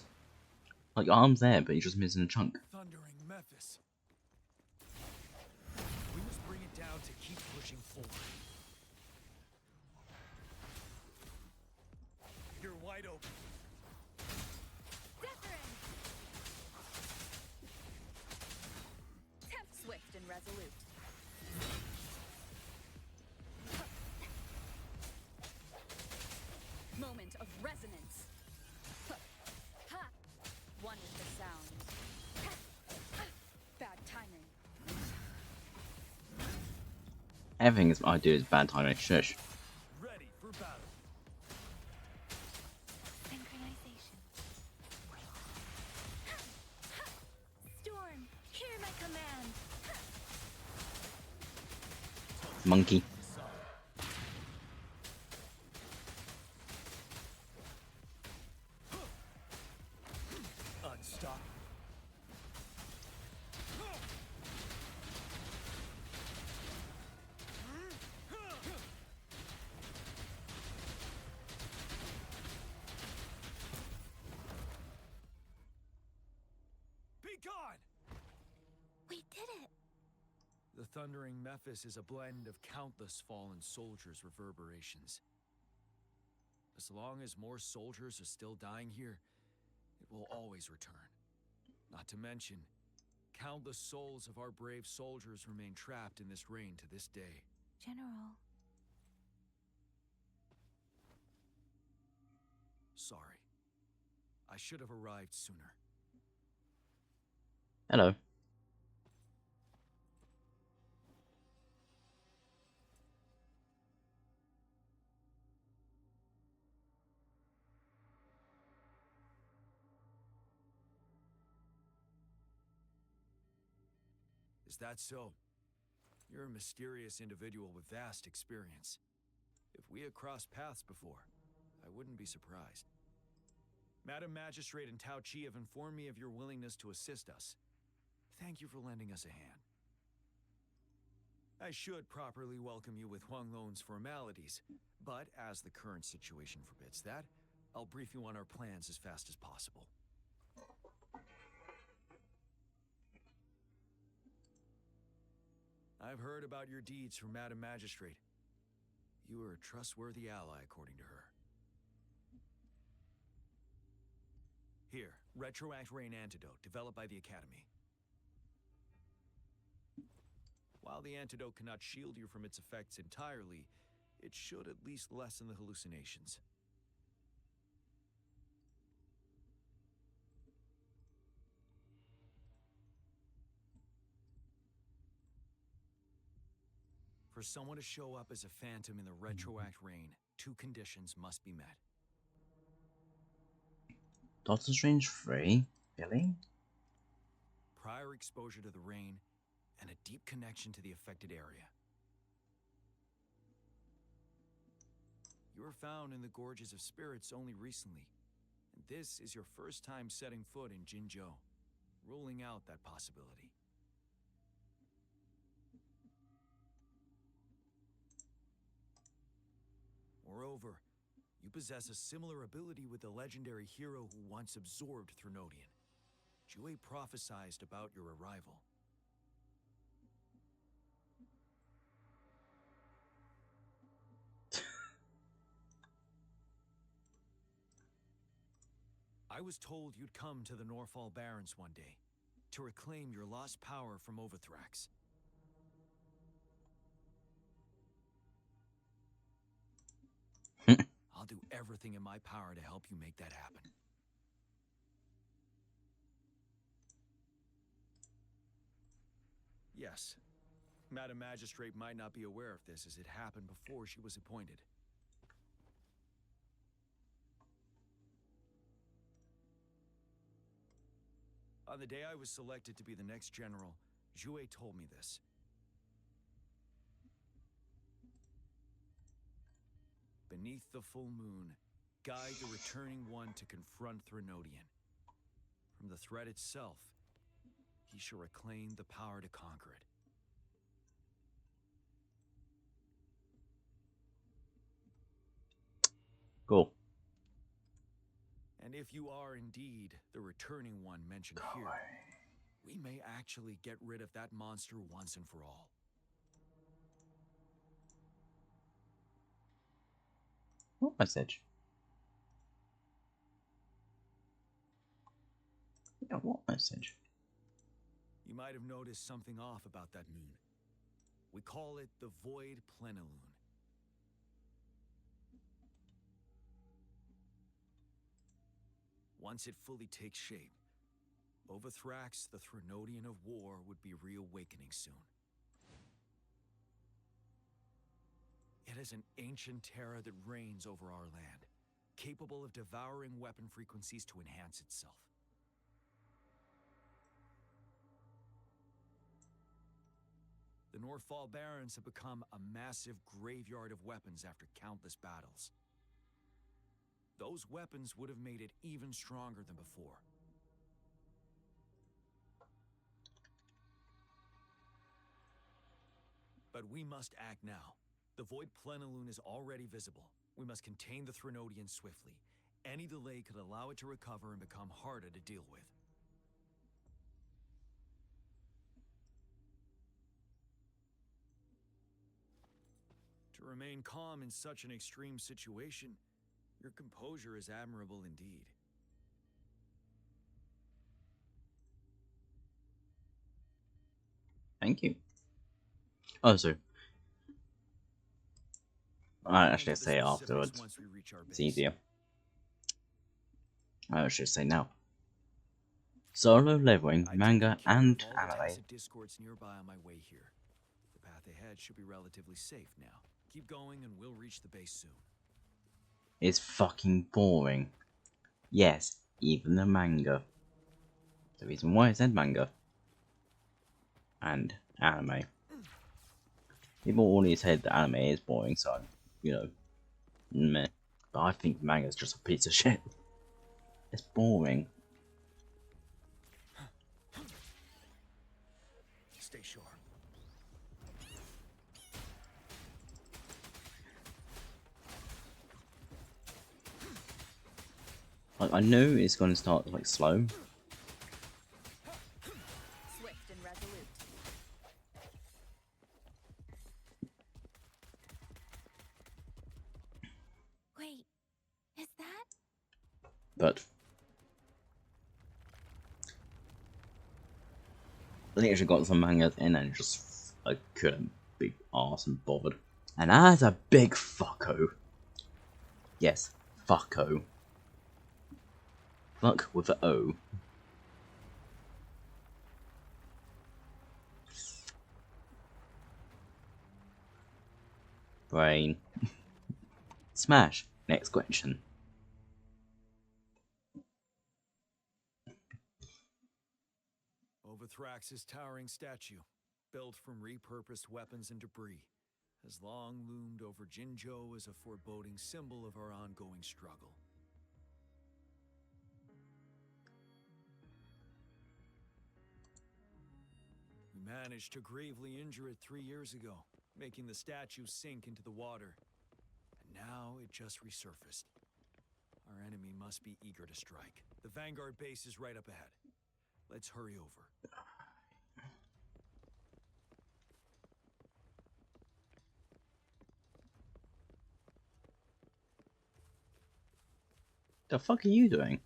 Like your arm's there, but you're just missing a chunk. Thundering Mephis. We must bring it down to keep pushing forward. You're wide open. Swift and resolute. Moment of resonance. One with the sound. Bad timing. Everything I do is bad timing. Shush. Ready for battle. Synchronization. Storm, hear my command. Monkey. Unstoppable. Be gone! We did it. The Thundering Mephis is a blend of countless fallen soldiers' reverberations. As long as more soldiers are still dying here, it will always return. Not to mention, countless souls of our brave soldiers remain trapped in this rain to this day. General. Sorry. I should have arrived sooner. Hello. Is that so? You're a mysterious individual with vast experience. If we had crossed paths before, I wouldn't be surprised. Madam Magistrate and Tao Chi have informed me of your willingness to assist us. Thank you for lending us a hand. I should properly welcome you with Huang Lon's formalities, but as the current situation forbids that, I'll brief you on our plans as fast as possible. I've heard about your deeds from Madam Magistrate. You are a trustworthy ally, according to her. Here, Retroact Rain Antidote, developed by the Academy. While the antidote cannot shield you from its effects entirely, it should at least lessen the hallucinations. For someone to show up as a phantom in the Retroact Rain, 2 conditions must be met. Doctor Strange 3? Really? Prior exposure to the rain, and a deep connection to the affected area. You were found in the Gorges of Spirits only recently, and this is your first time setting foot in Jinzhou, ruling out that possibility. Moreover, you possess a similar ability with the legendary hero who once absorbed Threnodian. Jue prophesied about your arrival. I was told you'd come to the Norfall Barrens one day, to reclaim your lost power from Overthrax. I'll do everything in my power to help you make that happen. Yes, Madam Magistrate might not be aware of this as it happened before she was appointed. On the day I was selected to be the next general, Jue told me this. Beneath the full moon, guide the returning one to confront Threnodian. From the threat itself, he shall reclaim the power to conquer it. Cool. And if you are indeed the returning one mentioned here, we may actually get rid of that monster once and for all. What message? Yeah, what message? You might have noticed something off about that moon. We call it the Void Plenilune. Once it fully takes shape, Overthrax, the Threnodian of War, would be reawakening soon. It is an ancient terror that reigns over our land, capable of devouring weapon frequencies to enhance itself. The Norfall Barrens have become a massive graveyard of weapons after countless battles. Those weapons would have made it even stronger than before. But we must act now. The Void Plenilune is already visible. We must contain the Threnodian swiftly. Any delay could allow it to recover and become harder to deal with. To remain calm in such an extreme situation, your composure is admirable indeed. Thank you. Oh, so I actually say afterwards. It's easier. I should say now. Solo leveling, manga, and anime. Discords nearby on my way here. The path ahead should be relatively safe now. Keep going and we'll reach the base soon. It's fucking boring. Yes, even the manga. The reason why I said manga and anime. People always said the anime is boring, so you know, meh. But I think manga's just a piece of shit. It's boring. Stay sure. Like, I know it's going to start like slow. Swift and resolute. Wait, is that? But I literally got some mangas in and just I couldn't be arsed and bothered. And that's a big fucko. Yes, fucko. Fuck with the O. Brain. Smash. Next question. Overthrax's towering statue, built from repurposed weapons and debris, has long loomed over Jinzhou as a foreboding symbol of our ongoing struggle. We managed to gravely injure it 3 years ago, making the statue sink into the water. And now it just resurfaced. Our enemy must be eager to strike. The Vanguard base is right up ahead. Let's hurry over. The fuck are you doing?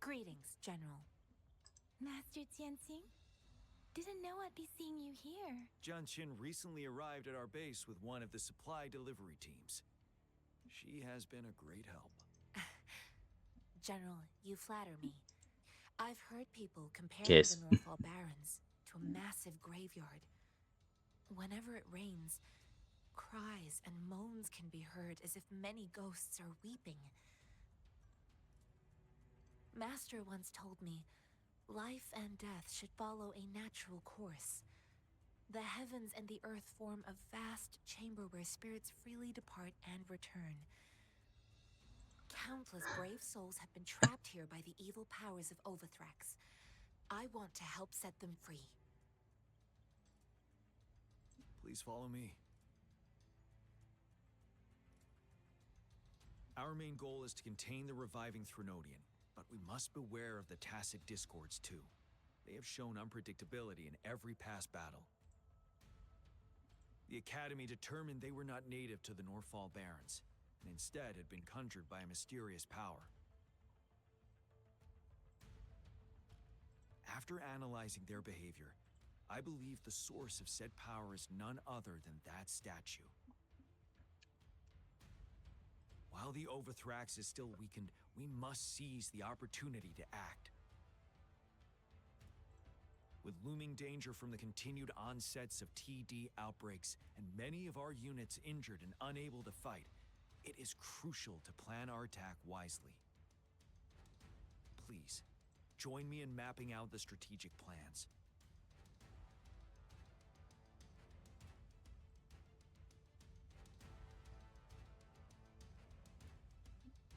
Greetings, General. Master Tianxing? Didn't know I'd be seeing you here. Jianqin recently arrived at our base with one of the supply delivery teams. She has been a great help. General, you flatter me. I've heard people compare Kiss. the Northall Barrens to a massive graveyard. Whenever it rains, cries and moans can be heard as if many ghosts are weeping. Master once told me, life and death should follow a natural course. The heavens and the earth form a vast chamber where spirits freely depart and return. Countless brave souls have been trapped here by the evil powers of Overthrax. I want to help set them free. Please follow me. Our main goal is to contain the reviving Threnodian, but we must beware of the Tacit Discords too. They have shown unpredictability in every past battle. The Academy determined they were not native to the Northall Barrens, and instead had been conjured by a mysterious power. After analyzing their behavior, I believe the source of said power is none other than that statue. While the Overthrax is still weakened, we must seize the opportunity to act. With looming danger from the continued onsets of TD outbreaks and many of our units injured and unable to fight, it is crucial to plan our attack wisely. Please, join me in mapping out the strategic plans.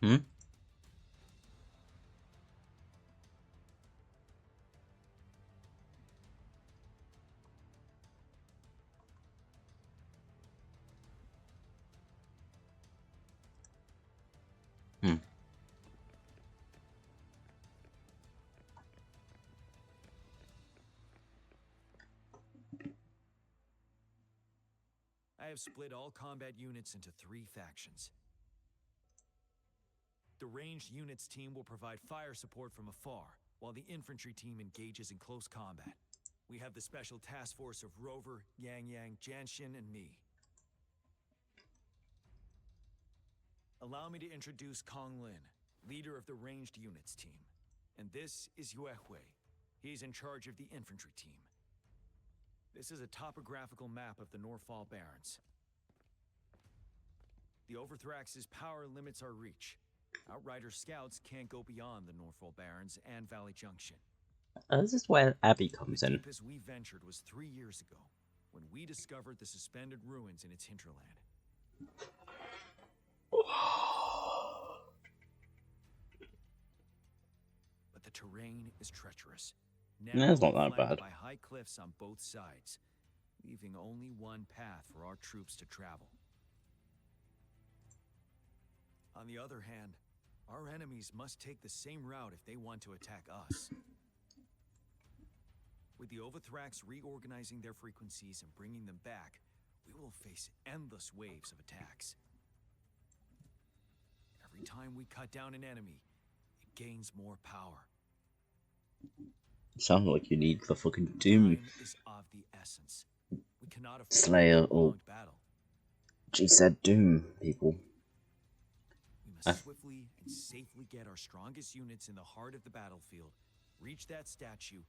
Hmm? Hmm. I have split all combat units into 3 factions. The ranged units team will provide fire support from afar, while the infantry team engages in close combat. We have the special task force of Rover, Yang, Jianxin, and me. Allow me to introduce Kong Lin, leader of the ranged units team. And this is Yue Hui. He's in charge of the infantry team. This is a topographical map of the Northall Barrens. The Overthrax's power limits our reach. Outrider scouts can't go beyond the Norfolk Barrens and Valley Junction. This is where Abby comes The in. deepest we ventured was 3 years ago, when we discovered the suspended ruins in its hinterland. But the terrain is treacherous. No, it's not Narrow that and bad. flanked by high cliffs on both sides, leaving only one path for our troops to travel. On the other hand, our enemies must take the same route if they want to attack us. With the Overthrax reorganizing their frequencies and bringing them back, we will face endless waves of attacks. Every time we cut down an enemy, it gains more power. Sounds like you need the fucking Doom Time is of the essence. We cannot afford Slayer a or prolonged battle. she said Doom people. We must swiftly and safely get our strongest units in the heart of the battlefield, reach that statue,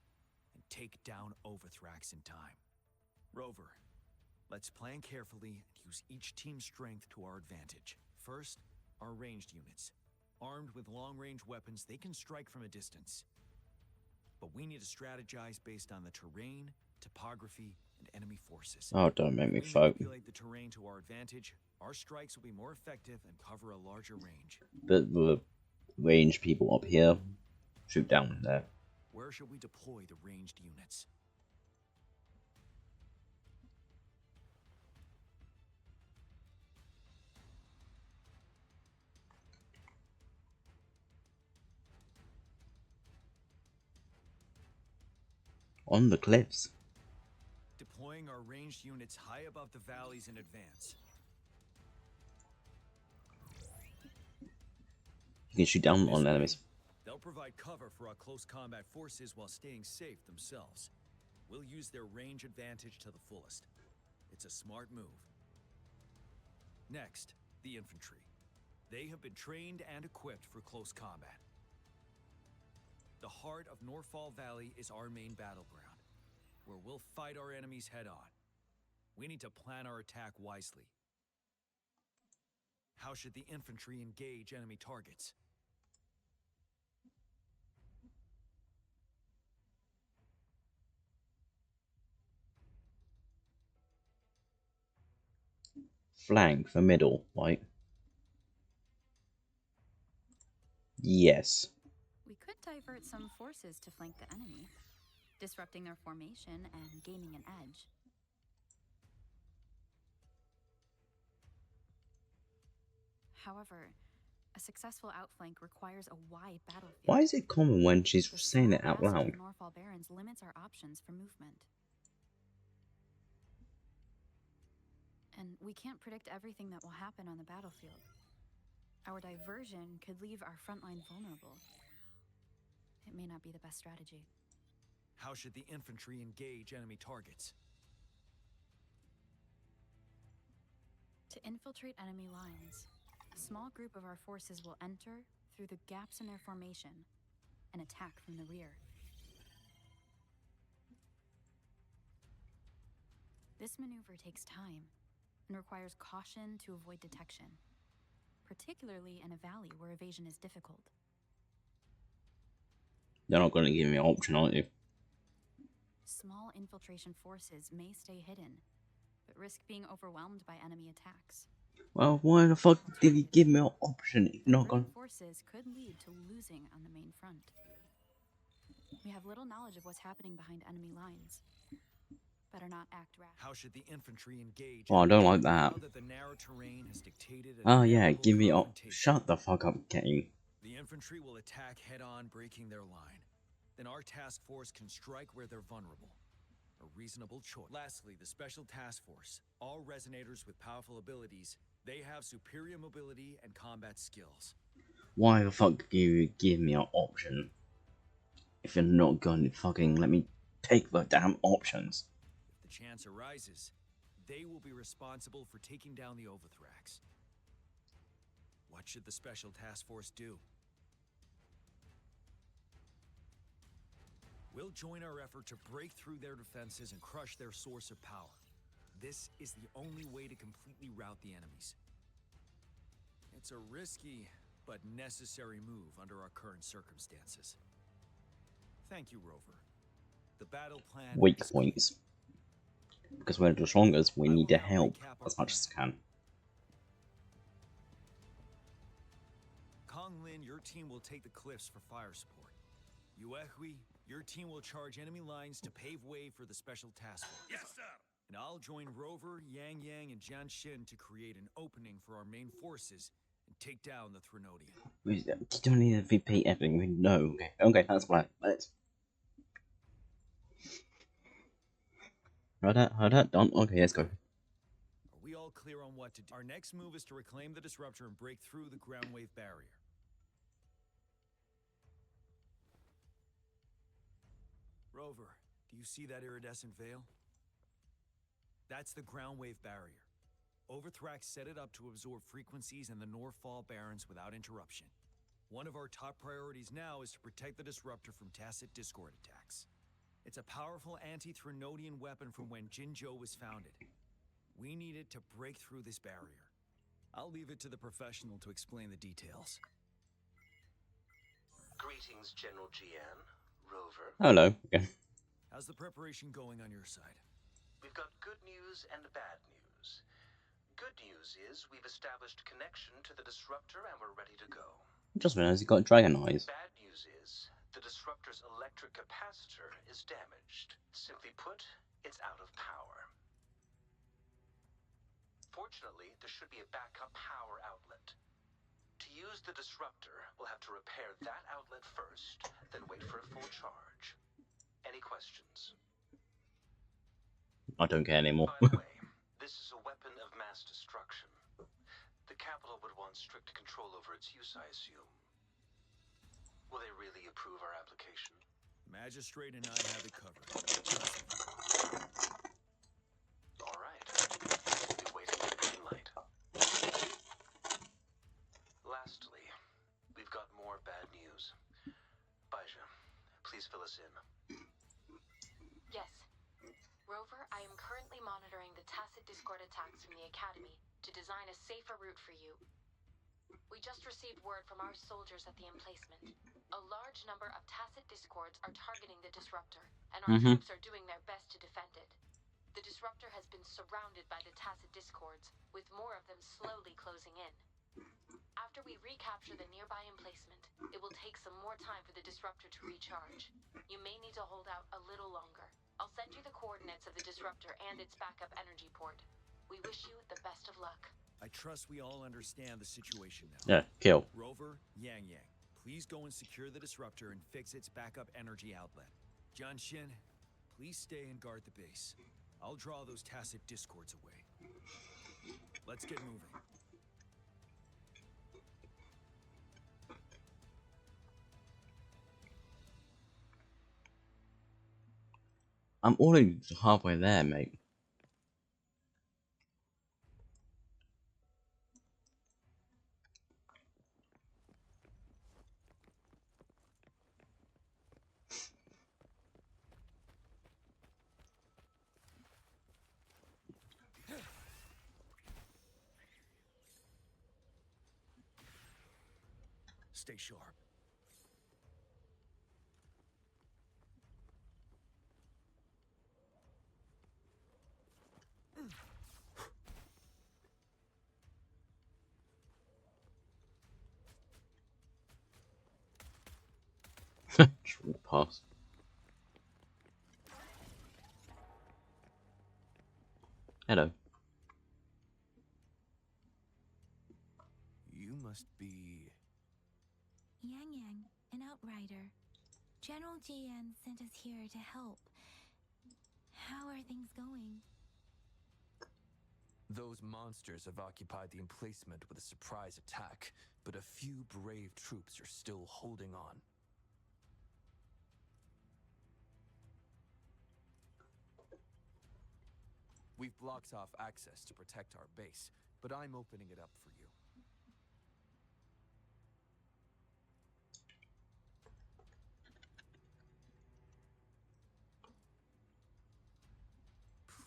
and take down Overthrax in time. Rover, let's plan carefully and use each team's strength to our advantage. First, our ranged units. Armed with long-range weapons, they can strike from a distance. But we need to strategize based on the terrain, topography, and enemy forces. Oh, don't make me If we folk. manipulate the terrain to our advantage, our strikes will be more effective and cover a larger range. But the range people up here shoot down there. Where should we deploy the ranged units? On the cliffs. Deploying our ranged units high above the valleys in advance. You can shoot down This on way, enemies. they'll provide cover for our close combat forces while staying safe themselves. We'll use their range advantage to the fullest. It's a smart move. Next, the infantry. They have been trained and equipped for close combat. The heart of Norfall Valley is our main battleground, where we'll fight our enemies head-on. We need to plan our attack wisely. How should the infantry engage enemy targets? Flank the middle, right? Yes. We could divert some forces to flank the enemy, disrupting their formation and gaining an edge. However, a successful outflank requires a wide battlefield. Why is it common when she's The saying it small out massif loud? of Norfall Barrens limits our options for movement. And we can't predict everything that will happen on the battlefield. Our diversion could leave our front line vulnerable. It may not be the best strategy. How should the infantry engage enemy targets? To infiltrate enemy lines, a small group of our forces will enter through the gaps in their formation and attack from the rear. This maneuver takes time and requires caution to avoid detection, particularly in a valley where evasion is difficult. They're not going to give me an option, aren't you? Small infiltration forces may stay hidden, but risk being overwhelmed by enemy attacks. Well, why the fuck did he give me an option if you're not going? Forces could lead to losing on the main front. We have little knowledge of what's happening behind enemy lines. Better not act rash. How should the infantry engage? Oh, I don't like that. Now that the narrow terrain has dictated Oh yeah, give me up. Shut the fuck up, game. The infantry will attack head-on, breaking their line. Then our task force can strike where they're vulnerable. A reasonable choice. Lastly, the special task force. All resonators with powerful abilities. They have superior mobility and combat skills. Why the fuck do you give me an option if you're not going to fucking let me take the damn options? If the chance arises, they will be responsible for taking down the Overthrax. What should the special task force do? We'll join our effort to break through their defenses and crush their source of power. This is the only way to completely rout the enemies. It's a risky but necessary move under our current circumstances. Thank you, Rover. The battle plan Weak is clear. points. Because we're the strongest, we need to help as much as we can. Kong Lin, your team will take the cliffs for fire support. Yuehui, your team will charge enemy lines to pave way for the special task force. Yes, sir. And I'll join Rover, Yang Yang, and Jian Xin to create an opening for our main forces and take down the Threnodian. We don't need a VP everything, we know. Okay, that's fine. Let's. Heard that, done. Okay, let's go. Are we all clear on what to do? Our next move is to reclaim the disruptor and break through the ground wave barrier. Rover, do you see that iridescent veil? That's the ground wave barrier. Overthrax set it up to absorb frequencies in the Norfall Barrens without interruption. One of our top priorities now is to protect the disruptor from tacit discord attacks. It's a powerful anti-Threnodian weapon from when Jinzhou was founded. We need it to break through this barrier. I'll leave it to the professional to explain the details. Greetings, General Jian, Rover. Hello. Yeah. How's the preparation going on your side? We've got good news and bad news. Good news is we've established connection to the disruptor and we're ready to go. Just realized he got dragon eyes. Bad news is the disruptor's electric capacitor is damaged. Simply put, it's out of power. Fortunately, there should be a backup power outlet. To use the disruptor, we'll have to repair that outlet first, then wait for a full charge. Any questions? I don't care anymore. By the way, this is a weapon of mass destruction. The capital would want strict control over its use, I assume. Will they really approve our application? Magistrate and I have it covered. All right. We'll be waiting for the green light. Lastly, we've got more bad news. Baija, please fill us in. Yes. Rover, I am currently monitoring the tacit discord attacks from the Academy to design a safer route for you. We just received word from our soldiers at the emplacement. A large number of tacit discords are targeting the disruptor, and our troops are doing their best to defend it. The disruptor has been surrounded by the tacit discords, with more of them slowly closing in. After we recapture the nearby emplacement, it will take some more time for the disruptor to recharge. You may need to hold out a little longer. I'll send you the coordinates of the disruptor and its backup energy port. We wish you the best of luck. I trust we all understand the situation now. Yeah, kill. Rover, Yang Yang, please go and secure the disruptor and fix its backup energy outlet. Jian Xin, please stay and guard the base. I'll draw those tacit discords away. Let's get moving. I'm already halfway there, mate. Stay sharp. Short pass. Hello. You must be... Yang Yang, an outrider. General Jian sent us here to help. How are things going? Those monsters have occupied the emplacement with a surprise attack, but a few brave troops are still holding on. We've blocked off access to protect our base, but I'm opening it up for you.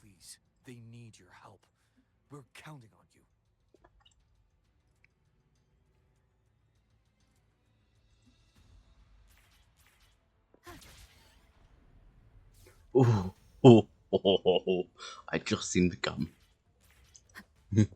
Please, they need your help. We're counting on you. Ooh. Oh, oh, oh, oh, oh. I just seen the gun. The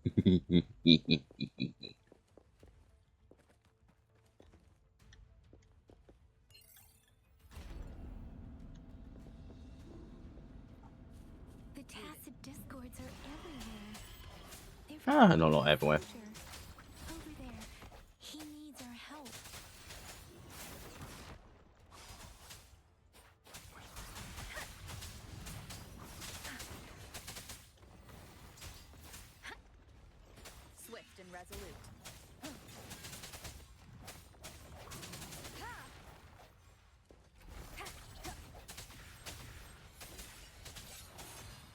tacit discords are everywhere. No, not everywhere. Over there. He needs our help. Swift and resolute.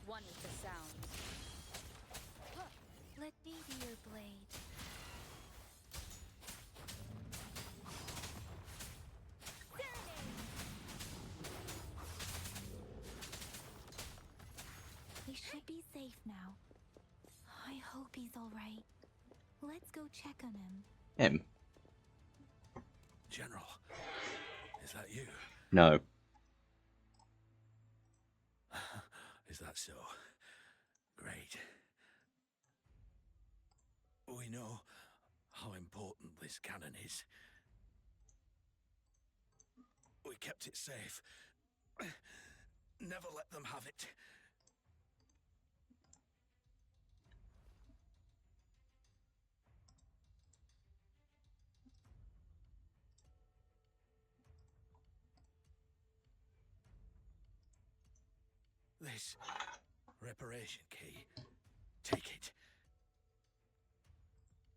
One with the sound. Let me be your blade. We should be safe now. I hope he's alright. Let's go check on him. Him? General, is that you? No. Is that so? Great. We know how important this cannon is. We kept it safe. Never let them have it. This reparation key. Take it.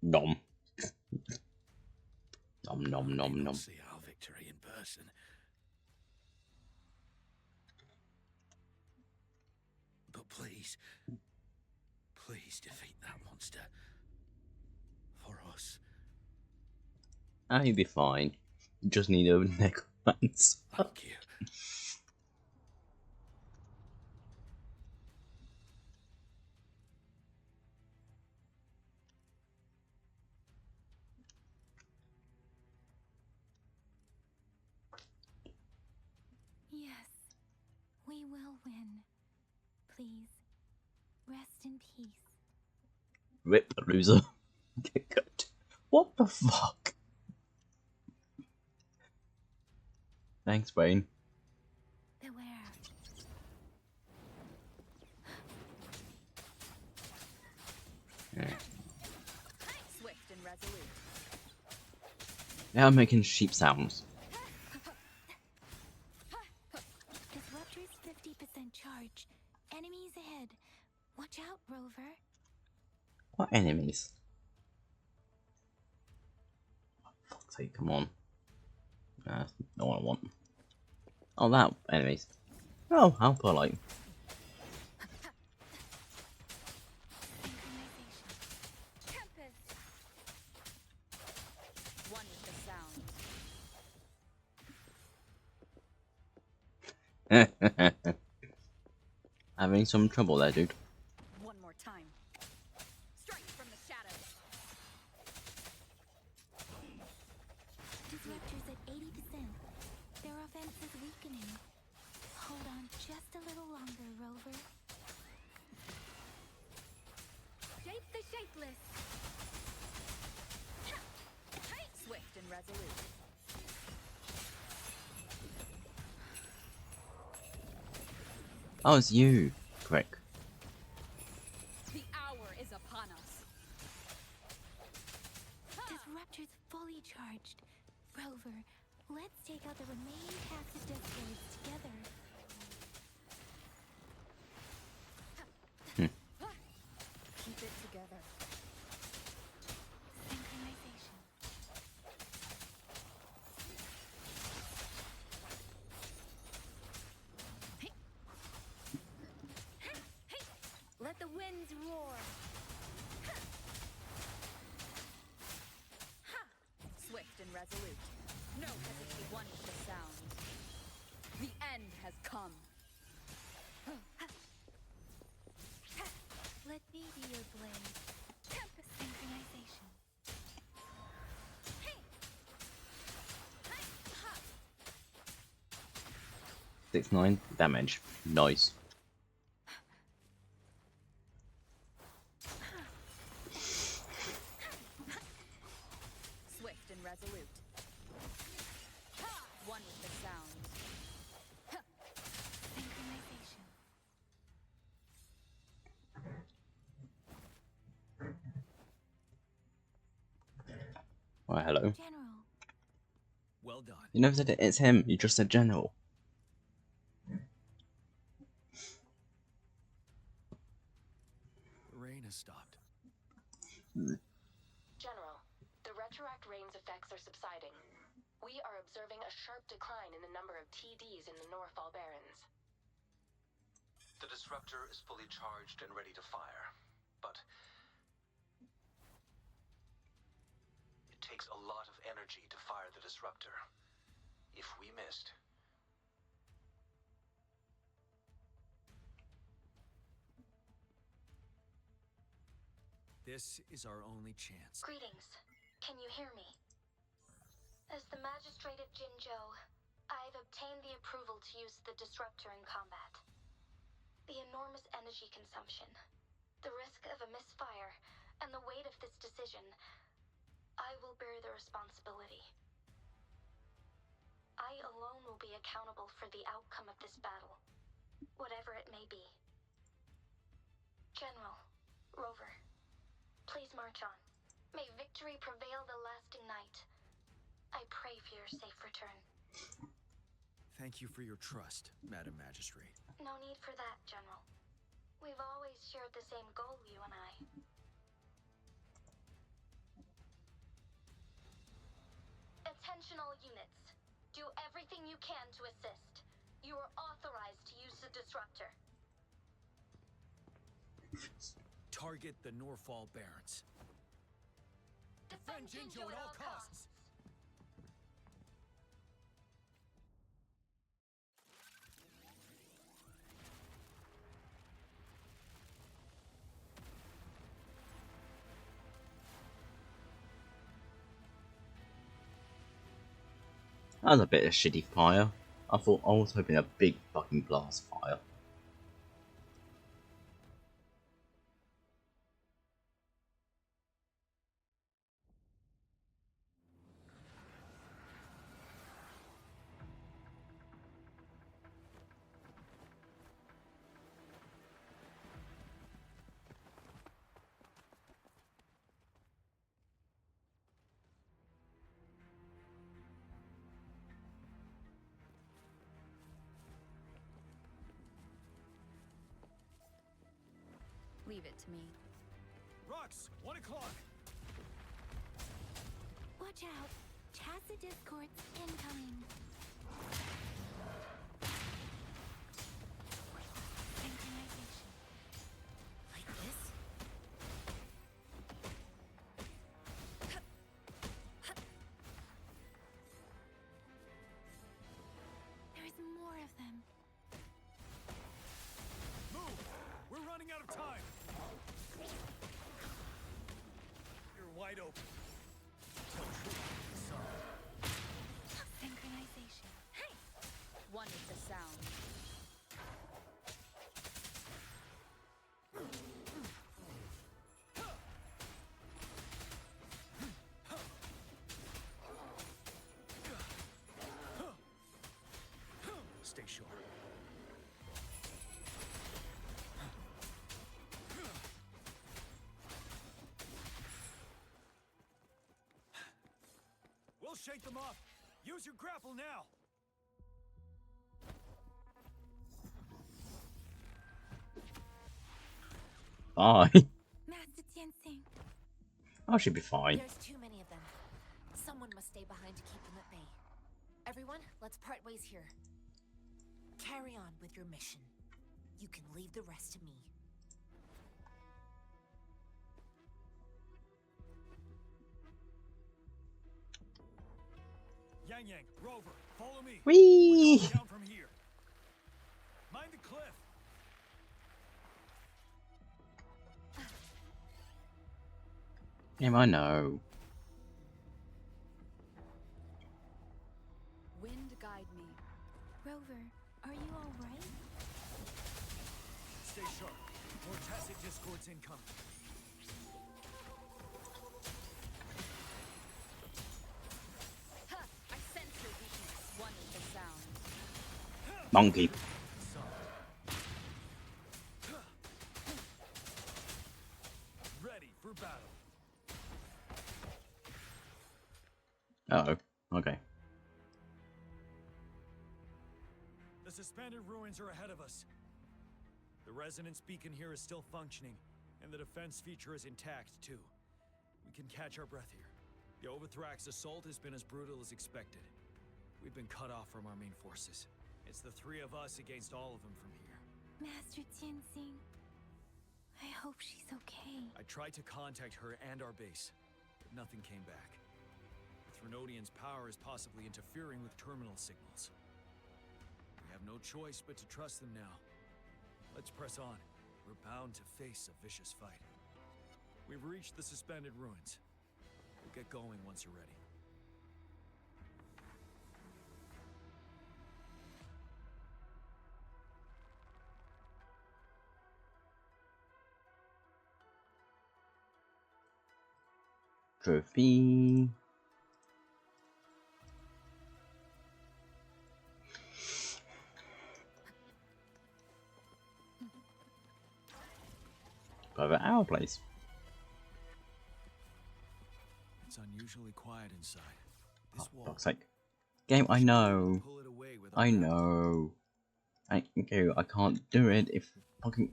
Nom. Nom nom nom nom. See our victory in person. But please, please defeat that monster. For us. Ah, you'll be fine. You just need a necromancer. Thank you. Yes, we will win. Please, rest in peace. Rip, loser. Get good. What the fuck? Thanks, Brain. Beware. Yeah. Swift and resolute. Now I'm making sheep sounds. Disruptor's 50% charge. Enemies ahead. Watch out, Rover. What enemies? For fuck's sake, come on. That's not what I want. Oh, that enemies. Oh, how polite. One with the sound. Having some trouble there, dude. One more time. Strike from the shadows. Disruptor's at 80%. Their offense is weakening. Hold on just a little longer, Rover. Shape the shapeless. Swift and resolute. Oh, it's you, Crick. The hour is upon us. Disruptor's fully charged. Rover, let's take out the remaining passive discords together. Keep it together. Synchronization. Let the winds roar. Swift and resolute. No hesitation. One with the sound. The end has come. Let me be your blade. Tempest synchronization. 6-9 damage. Nice. Swift and resolute. One with the sound. Synchronization. Oh, hello. General. Well done. You never said it's him, you just said general. The rain has stopped. General, the retroact rain's effects are subsiding. We are observing a sharp decline in the number of TDs in the Northfall Barrens. The disruptor is fully charged and ready to fire, but it takes a lot of energy to fire the disruptor. If we missed, this is our only chance. Greetings. Can you hear me? As the Magistrate of Jinzhou, I've obtained the approval to use the disruptor in combat. The enormous energy consumption, the risk of a misfire, and the weight of this decision, I will bear the responsibility. I alone will be accountable for the outcome of this battle, whatever it may be. General, Rover, please march on. May victory prevail the lasting night. I pray for your safe return. Thank you for your trust, Madam Magistrate. No need for that, General. We've always shared the same goal, you and I. Attention all units. Do everything you can to assist. You are authorized to use the disruptor. Target the Northfall Barrens. Defend Jinzhou at all costs. That was a bit of shitty fire. I was hoping a big fucking blast fire. Leave it to me. Rux, 1 o'clock. Watch out. Tacit discords incoming. Synchronization. Like this? There's more of them. Move! We're running out of time. You're wide open. Synchronization. Hey! One with the sound. Stay sharp. We'll shake them off. Use your grapple now. Bye. Master Tianxing. I should be fine. There's too many of them. Someone must stay behind to keep them at bay. Everyone, let's part ways here. Carry on with your mission. You can leave the rest to me. Yang Yang, Rover, follow me. Whee! We're going down from here. Mind the cliff. I know. Wind guide me. Rover, are you sharp. More tacit discords incoming. I sense your weakness. One with the sound. Monkey. Ready for battle. Uh-oh. Okay. The suspended ruins are ahead of us. The resonance beacon here is still functioning, and the defense feature is intact, too. We can catch our breath here. The Overthrax assault has been as brutal as expected. We've been cut off from our main forces. It's the three of us against all of them from here. Master Tianxing, I hope she's okay. I tried to contact her and our base, but nothing came back. The Threnodian's power is possibly interfering with terminal signals. We have no choice but to trust them now. Let's press on. We're bound to face a vicious fight. We've reached the suspended ruins. We'll get going once you're ready. Trophy. Over our place. It's unusually quiet inside. This Oh, wall. fuck's sake. Game, I know. I know. Okay, I can't do it if fucking...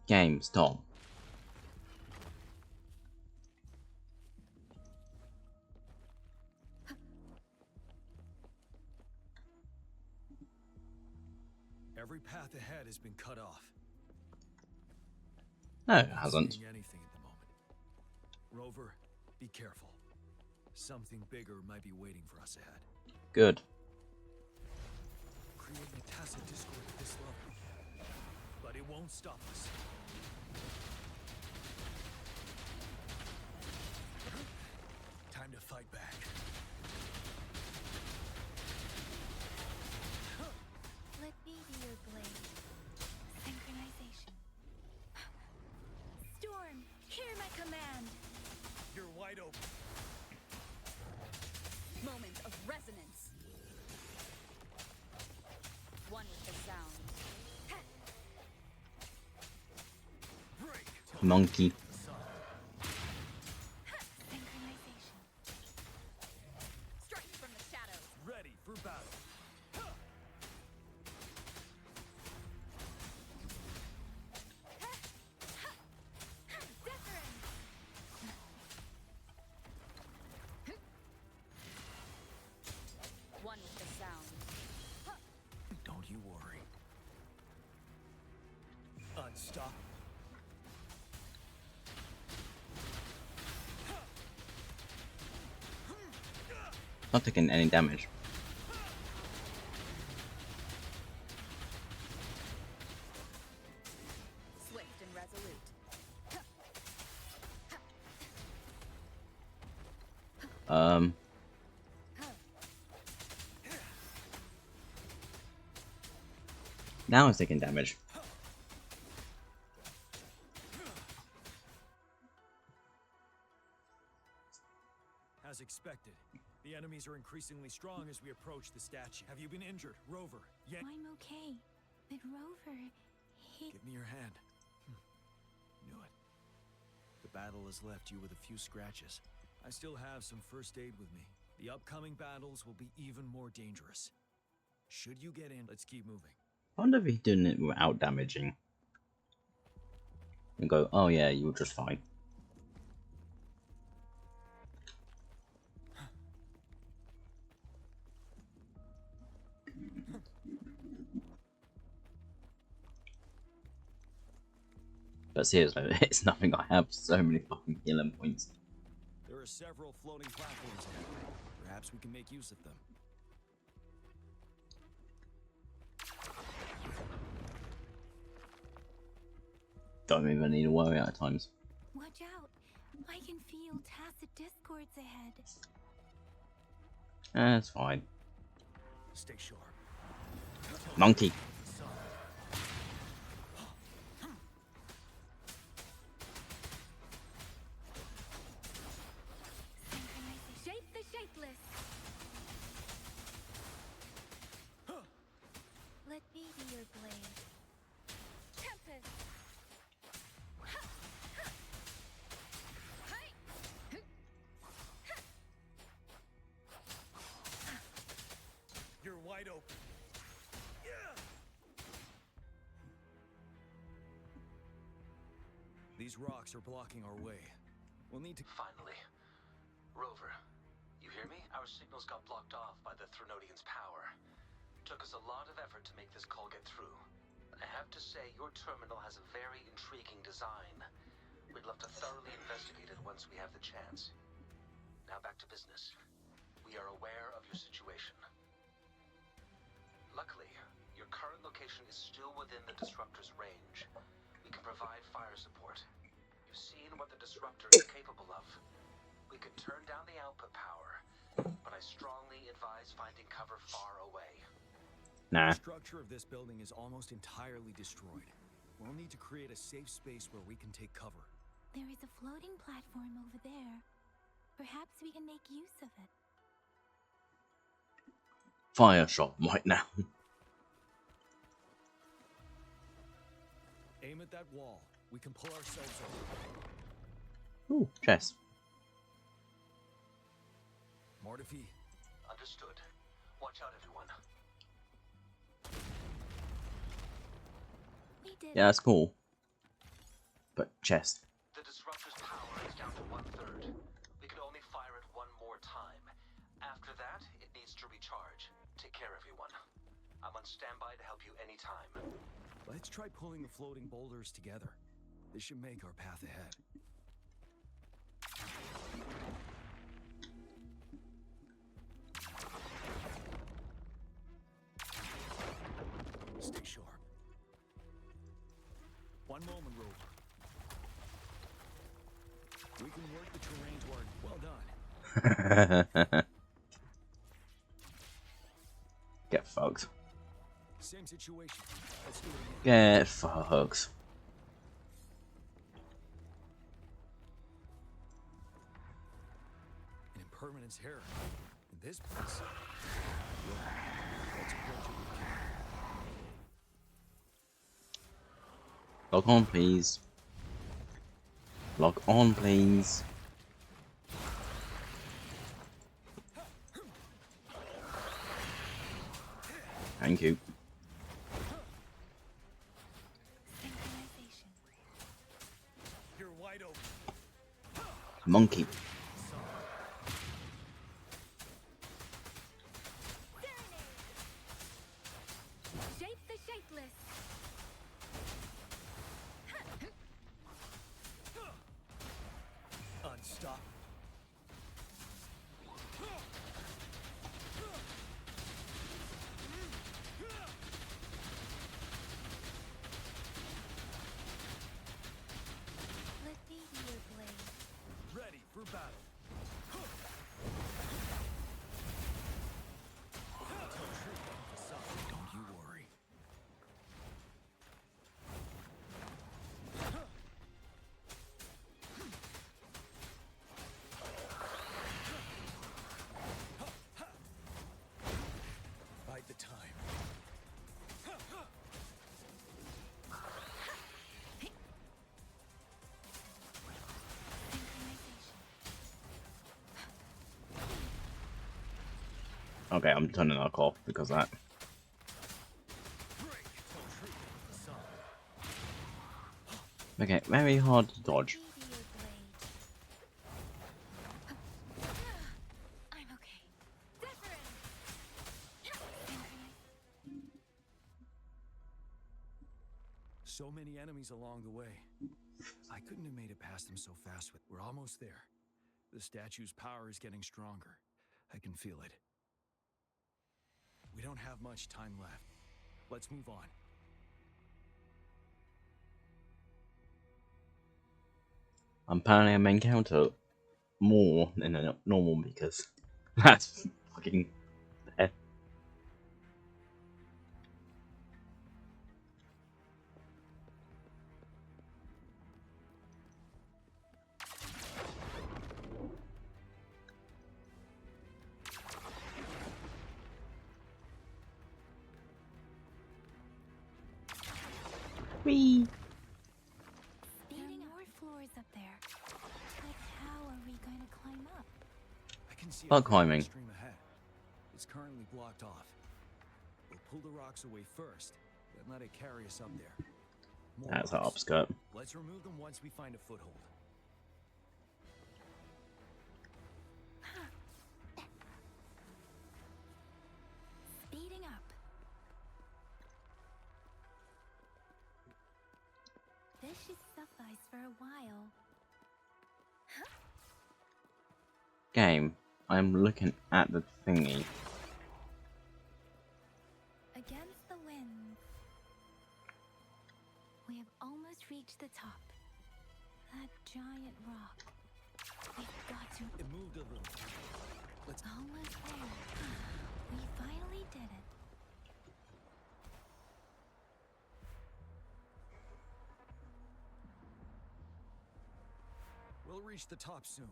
Game, stop. Every path ahead has been cut off. No, it hasn't. Seeing anything at the moment. Rover, be careful. Something bigger might be waiting for us ahead. Good. Creating a tacit discord at this level. But it won't stop us. Time to fight back. Let me be your blade. Synchronization. Storm, hear my command. You're wide open. Moment of resonance. One with the sound. Break. Monkey. Synchronization. Strike from the shadows. Ready for battle. One with the sound. Don't you worry. Unstoppable. Not taking any damage. Swift and resolute. Now it's taking damage. As expected, the enemies are increasingly strong as we approach the statue. Have you been injured, Rover? Yet? I'm okay. But Rover, he... Give me your hand. Knew it. The battle has left you with a few scratches. I still have some first aid with me. The upcoming battles will be even more dangerous. Should you get in, let's keep moving. I wonder if he's doing it without damaging. And go, oh yeah, you were just fine. But seriously, it's nothing. I have so many fucking healing points. There are several floating platforms here. Perhaps we can make use of them. Don't even need to worry at times. Watch out. I can feel tacit discords ahead. That's fine. Stay sharp. Monkey. Shape the shapeless. Let me be your blade. Tempest. You're wide open. These rocks are blocking our way. We'll need to... Finally. Rover, you hear me? Our signals got blocked off by the Threnodian's power. Took us a lot of effort to make this call get through. I have to say, your terminal has a very intriguing design. We'd love to thoroughly investigate it once we have the chance. Now back to business. We are aware of your situation. Luckily, your current location is still within the Disruptor's range. We can provide fire support. You've seen what the Disruptor is capable of. We could turn down the output power, but I strongly advise finding cover far away. The Nah. structure of this building is almost entirely destroyed. We'll need to create a safe space where we can take cover. There is a floating platform over there. Perhaps we can make use of it. Fire shot right now. Aim at that wall. We can pull ourselves over. Ooh, chest. Mortifi. Understood. Watch out, everyone. We did. Yeah, that's cool. But chest. The Disruptor's power is down to 1/3. We can only fire it one more time. After that, it needs to recharge. Take care, everyone. I'm on standby to help you anytime. Let's try pulling the floating boulders together. This should make our path ahead. Stay sharp. One moment, Rover. We can work the terrain toward... Well done. Get fucked. Same situation. Let's do it again. Get fucked. An impermanence here. In this place. Let's approach it with care. Log on, please. Log on, please. Thank you. You're wide open. Monkey. Shape the shapeless. Unstop. Let me be your blade. Ready for battle. Don't you worry. Bide the time. Okay, I'm turning that off because of that. Okay, very hard to dodge. I'm okay. So many enemies along the way. I couldn't have made it past them so fast. We're almost there. The statue's power is getting stronger. I can feel it. We don't have much time left. Let's move on. I'm planning to encounter more than a normal because that's fucking bad. Whee! There are more floors up there. But how are we going to climb up? I can see a Bug crack climbing. stream ahead. It's currently blocked off. We'll pull the rocks away first, then let it carry us up there. More That's an rocks. upskirt. Let's remove them once we find a foothold. Speeding up. This should suffice for a while. Game. I'm looking at the thingy. Against the wind. We have almost reached the top. That giant rock. We've got to... It moved a little. Let's... Almost there. We finally did it. We'll reach the top soon.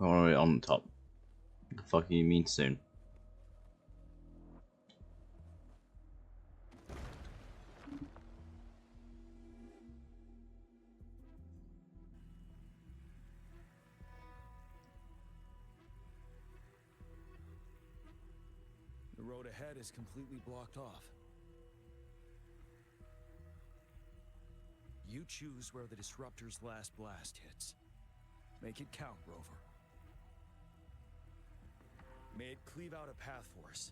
Alright, on the top. What the fuck do you mean soon? The road ahead is completely blocked off. You choose where the disruptor's last blast hits. Make it count, Rover. May it cleave out a path for us.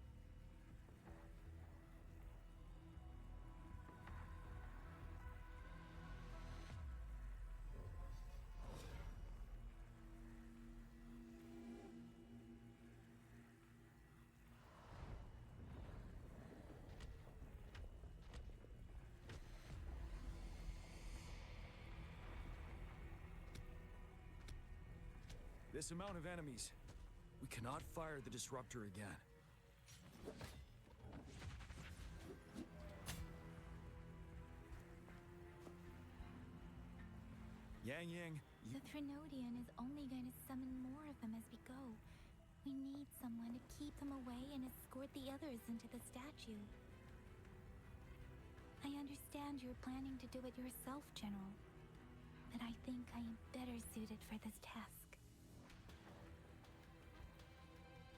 This amount of enemies, we cannot fire the disruptor again. Yang, The Threnodian is only going to summon more of them as we go. We need someone to keep them away and escort the others into the statue. I understand you're planning to do it yourself, General. But I think I am better suited for this task.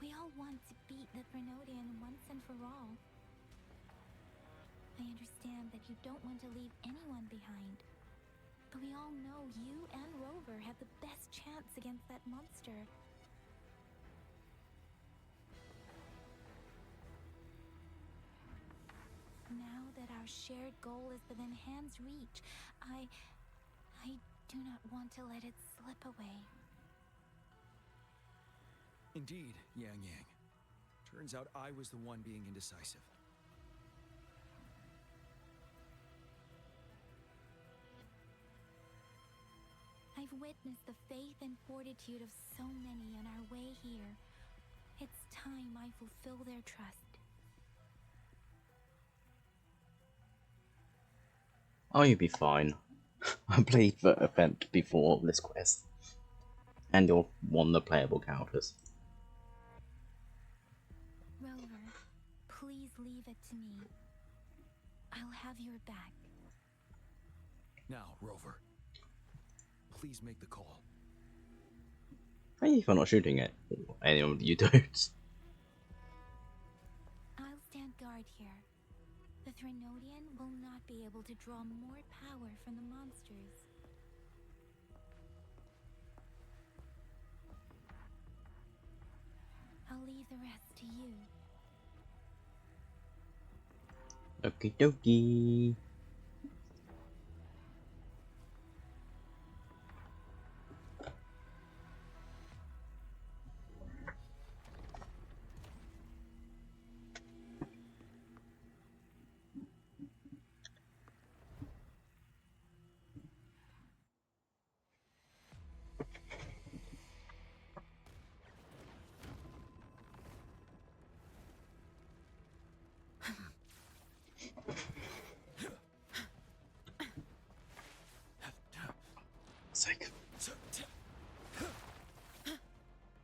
We all want to beat the Threnodian once and for all. I understand that you don't want to leave anyone behind. But we all know you and Rover have the best chance against that monster. Now that our shared goal is within hand's reach, I do not want to let it slip away. Indeed, Yang. Turns out I was the one being indecisive. I've witnessed the faith and fortitude of so many on our way here. It's time I fulfill their trust. Oh, you'll be fine. I played the event before this quest. And you're one of the playable characters. Rover, please leave it to me. I'll have your back. Now, Rover. Please make the call. Thank you for not shooting it. Or any of you dudes. I'll stand guard here. The Threnodian will not be able to draw more power from the monsters. I'll leave the rest to you. Okie dokie.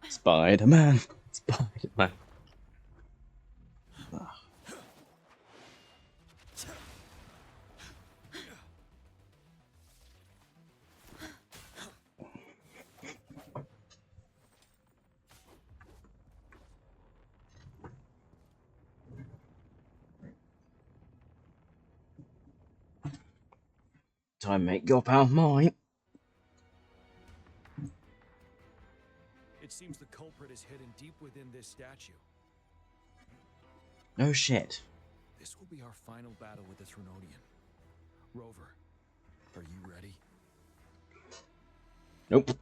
Spider-Man. Spider-Man. time, make your power mine. It seems the culprit is hidden deep within this statue. No shit. This will be our final battle with the Threnodian. Rover, are you ready? Nope.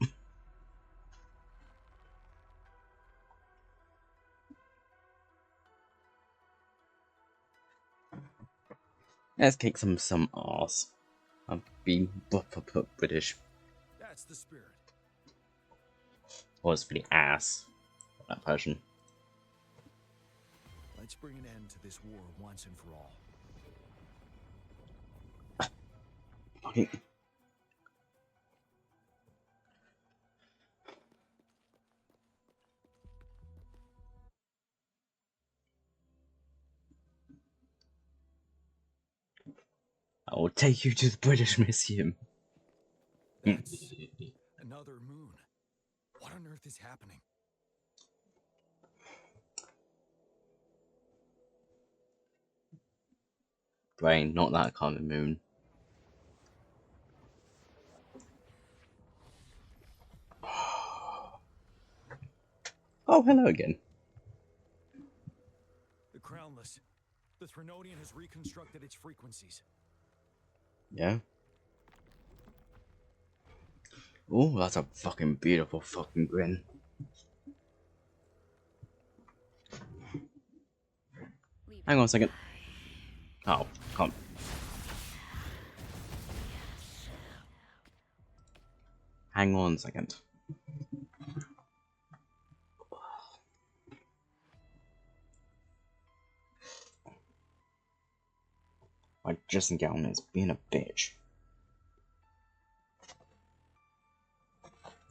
Let's kick some ass. I've been British. That's the spirit. Or it's for the ass. That version. Let's bring an end to this war once and for all. Fucking. I will take you to the British Museum. That's another moon. What on earth is happening? Brain, not that kind of moon. Oh, hello again. The Crownless. The Threnodian has reconstructed its frequencies. Yeah. Oh, that's a fucking beautiful fucking grin. Hang on a second. Oh, can't. Hang on a second. My dressing gown is being a bitch.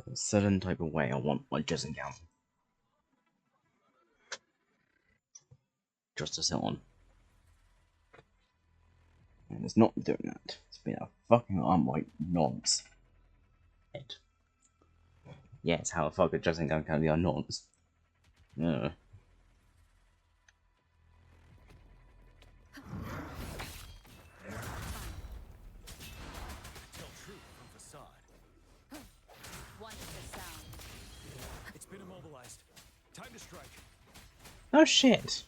There's a certain type of way I want my dressing gown. Just to sit on. And it's not doing that. It's been a fucking unlike nonce. Yes, how the fuck a dressing gown can be a nonce? Yeah. Tell truth from facade. Once the sound. It's been immobilized. Time to strike. Oh shit.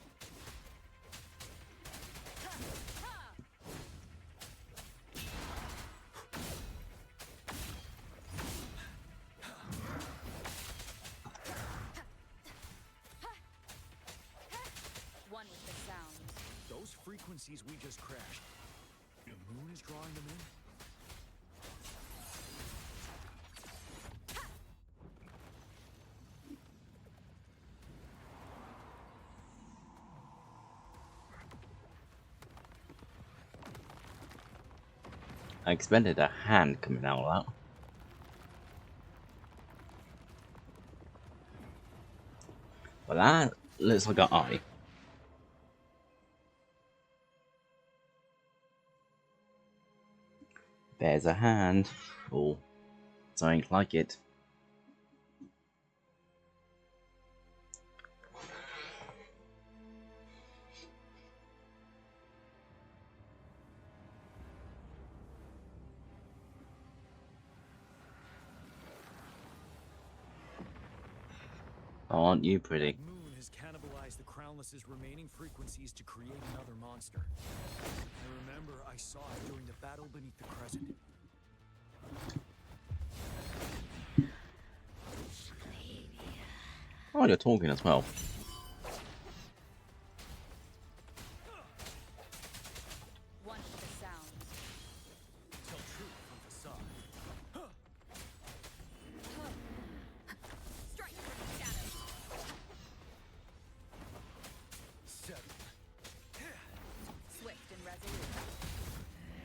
One with the sound. Those frequencies we just crashed. The moon is drawing them in? I expected a hand coming out of that. But that looks like an eye. There's a hand. Or something like it. Aren't you pretty? That moon has cannibalized the Crownless's remaining frequencies to create another monster. I remember I saw it during the battle beneath the crescent. Oh, you're talking as well. One with the sound. Tell truth from facade. Strike from the shadows. Seven. Swift and resolute.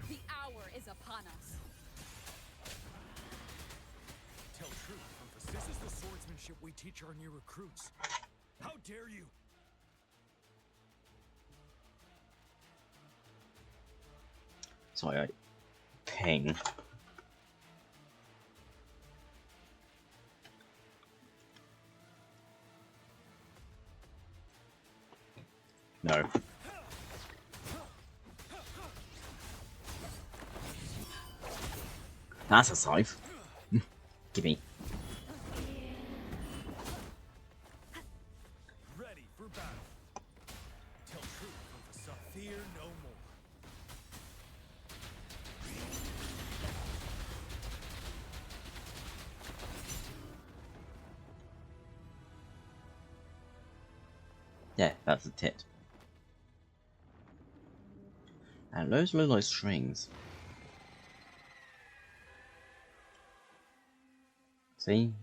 The hour is upon us. Tell truth from facade. This is the swordsmanship we teach our new recruits. How dare you? Sorry, I ping. No. That's a scythe. Gimme. Ready for battle. Tell truth, Professor. Fear no more. Yeah, that's a tit. And those look like strings. See?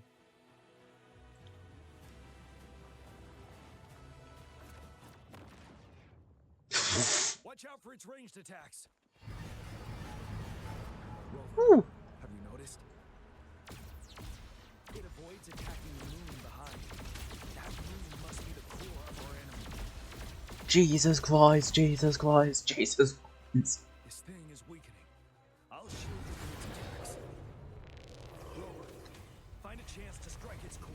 Watch out for its ranged attacks. Woo. Have you noticed? It avoids attacking the moon behind. That moon must be the core of our enemy. Jesus Christ, Jesus Christ, Jesus Christ. This thing is weakening. I'll shield it from its attacks. Rover, find a chance to strike its core.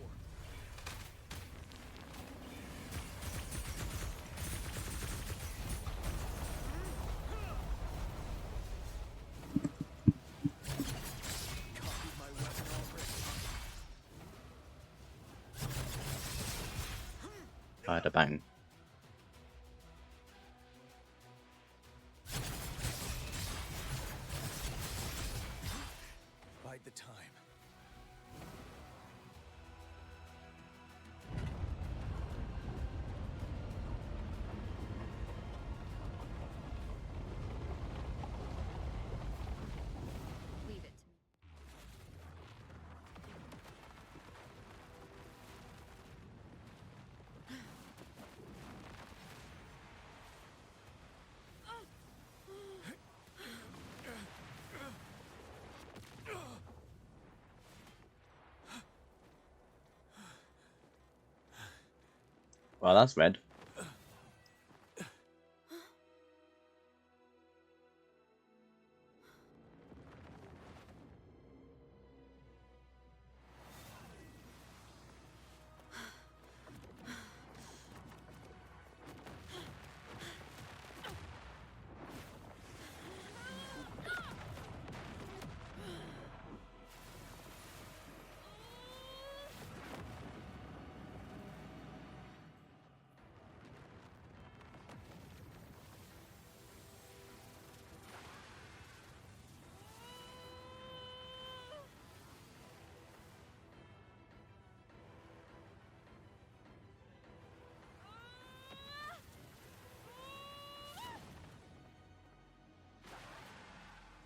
Copied my weapon already. Bada bang. Bide the time. Leave it. Well, that's red.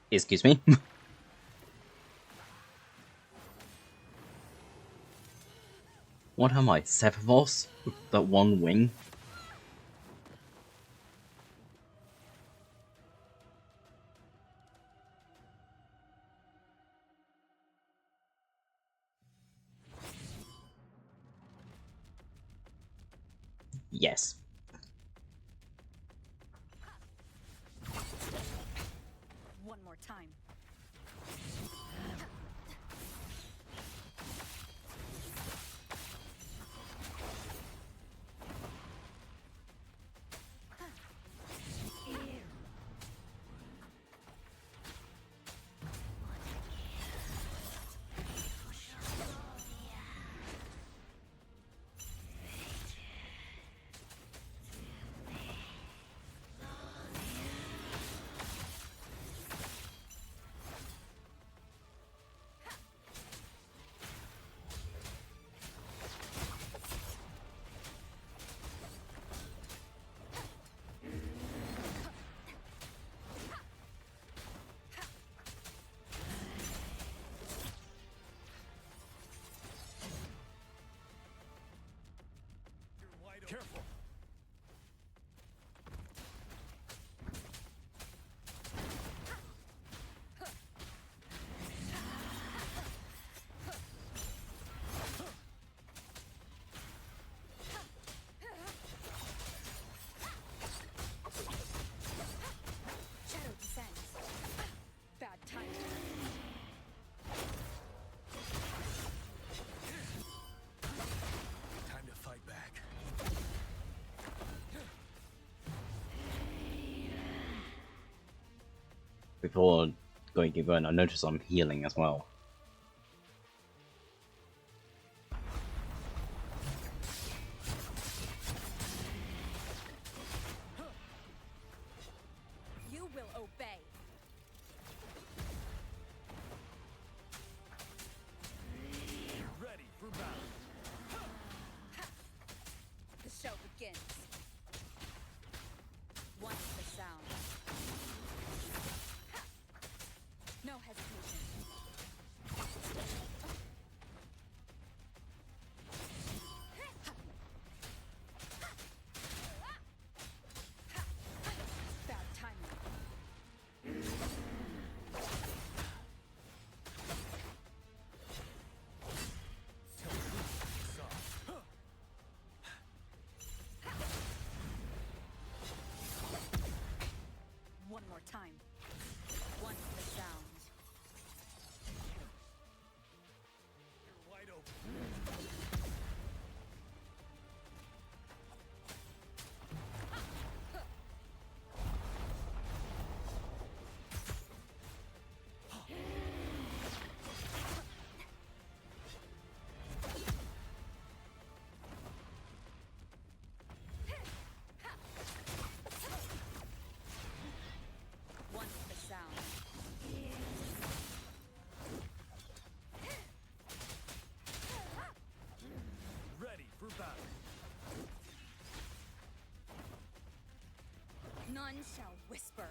Excuse me. What am I, Sephiroth? With that one wing? Yes. One more time. Careful. Shadow descends. Bad timing. Time to fight back. Before going, keep going. I notice I'm healing as well. You will obey. Ready for battle. The show begins. Once the sound. No hesitation. Bad timing. One more time. Once the sound. You're wide open. Once the sound. Ready for battle. None shall whisper.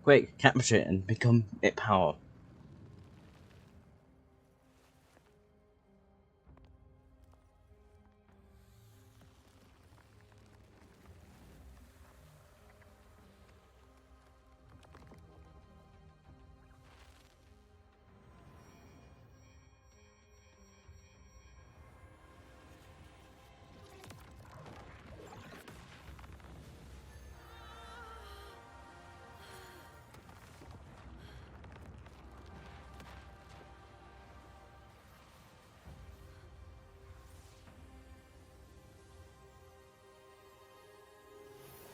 Quick, capture it and become it power.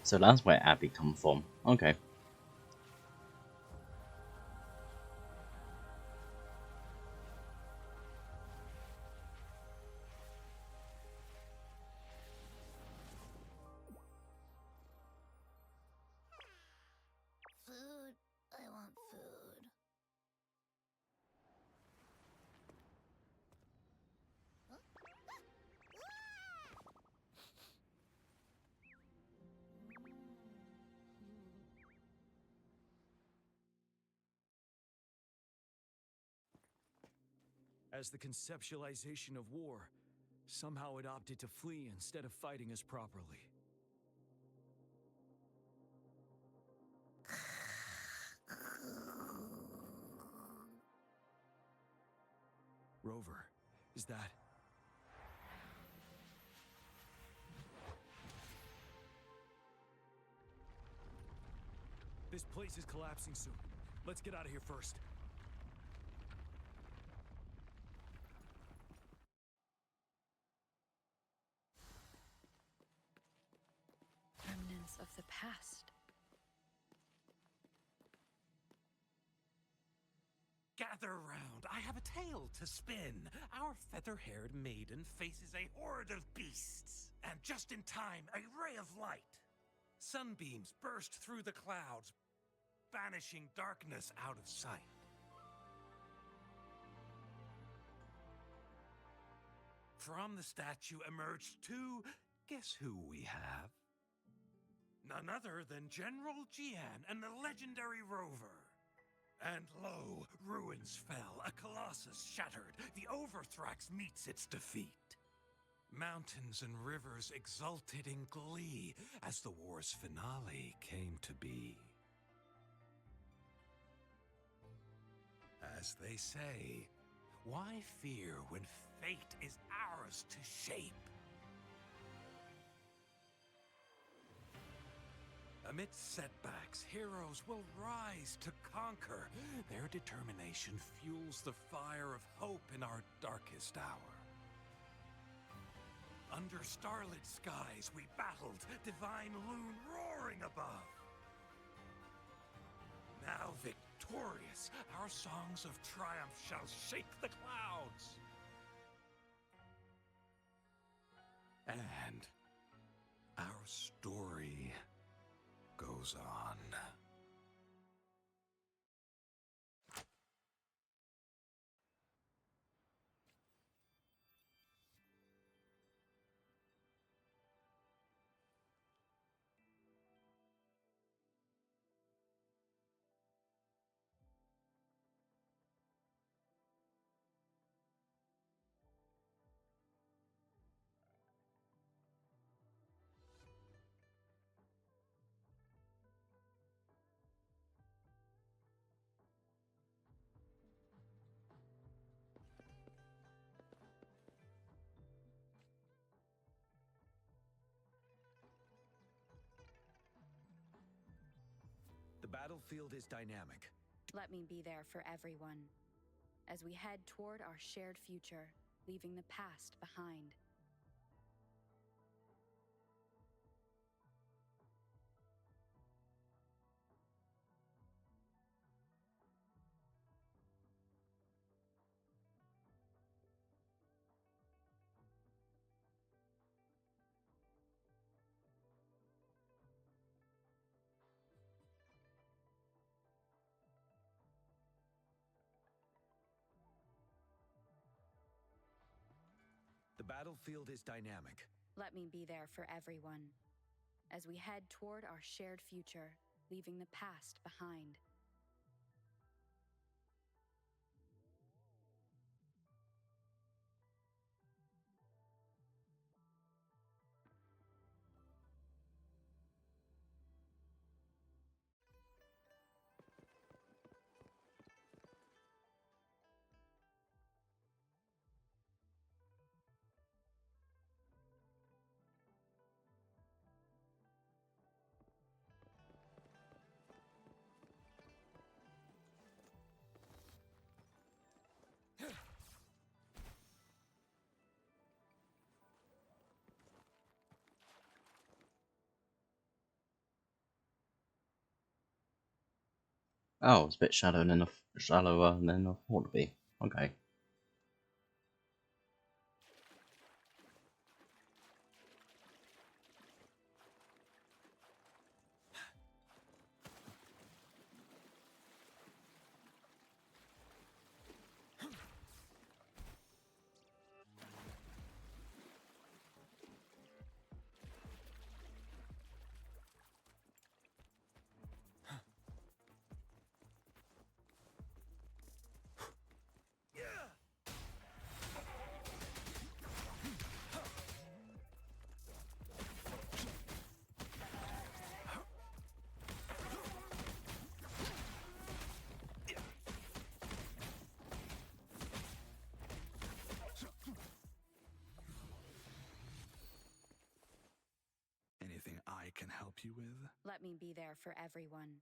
So that's where Abby come from. Okay. Food. I want food. As the conceptualization of war, somehow it opted to flee instead of fighting us properly. Rover, is that... This place is collapsing soon. Let's get out of here first. Remnants of the past. Gather round, I have a tale to spin. Our feather-haired maiden faces a horde of beasts. And just in time, a ray of light. Sunbeams burst through the clouds, banishing darkness out of sight. From the statue emerged two... Guess who we have? None other than General Jian and the legendary Rover. And lo, ruins fell, a colossus shattered. The Overthrax meets its defeat. Mountains and rivers exulted in glee as the war's finale came to be. As they say, why fear when fate is ours to shape? Amidst setbacks, heroes will rise to conquer. Their determination fuels the fire of hope in our darkest hour. Under starlit skies we battled, divine loom roaring above. Now victorious, our songs of triumph shall shake the clouds. And our story goes on. The battlefield is dynamic. Let me be there for everyone, as we head toward our shared future, leaving the past behind. The battlefield is dynamic. Let me be there for everyone, as we head toward our shared future, leaving the past behind. Oh, it's a bit shallower than I thought it'd be. Okay. Anything I can help you with? Let me be there for everyone,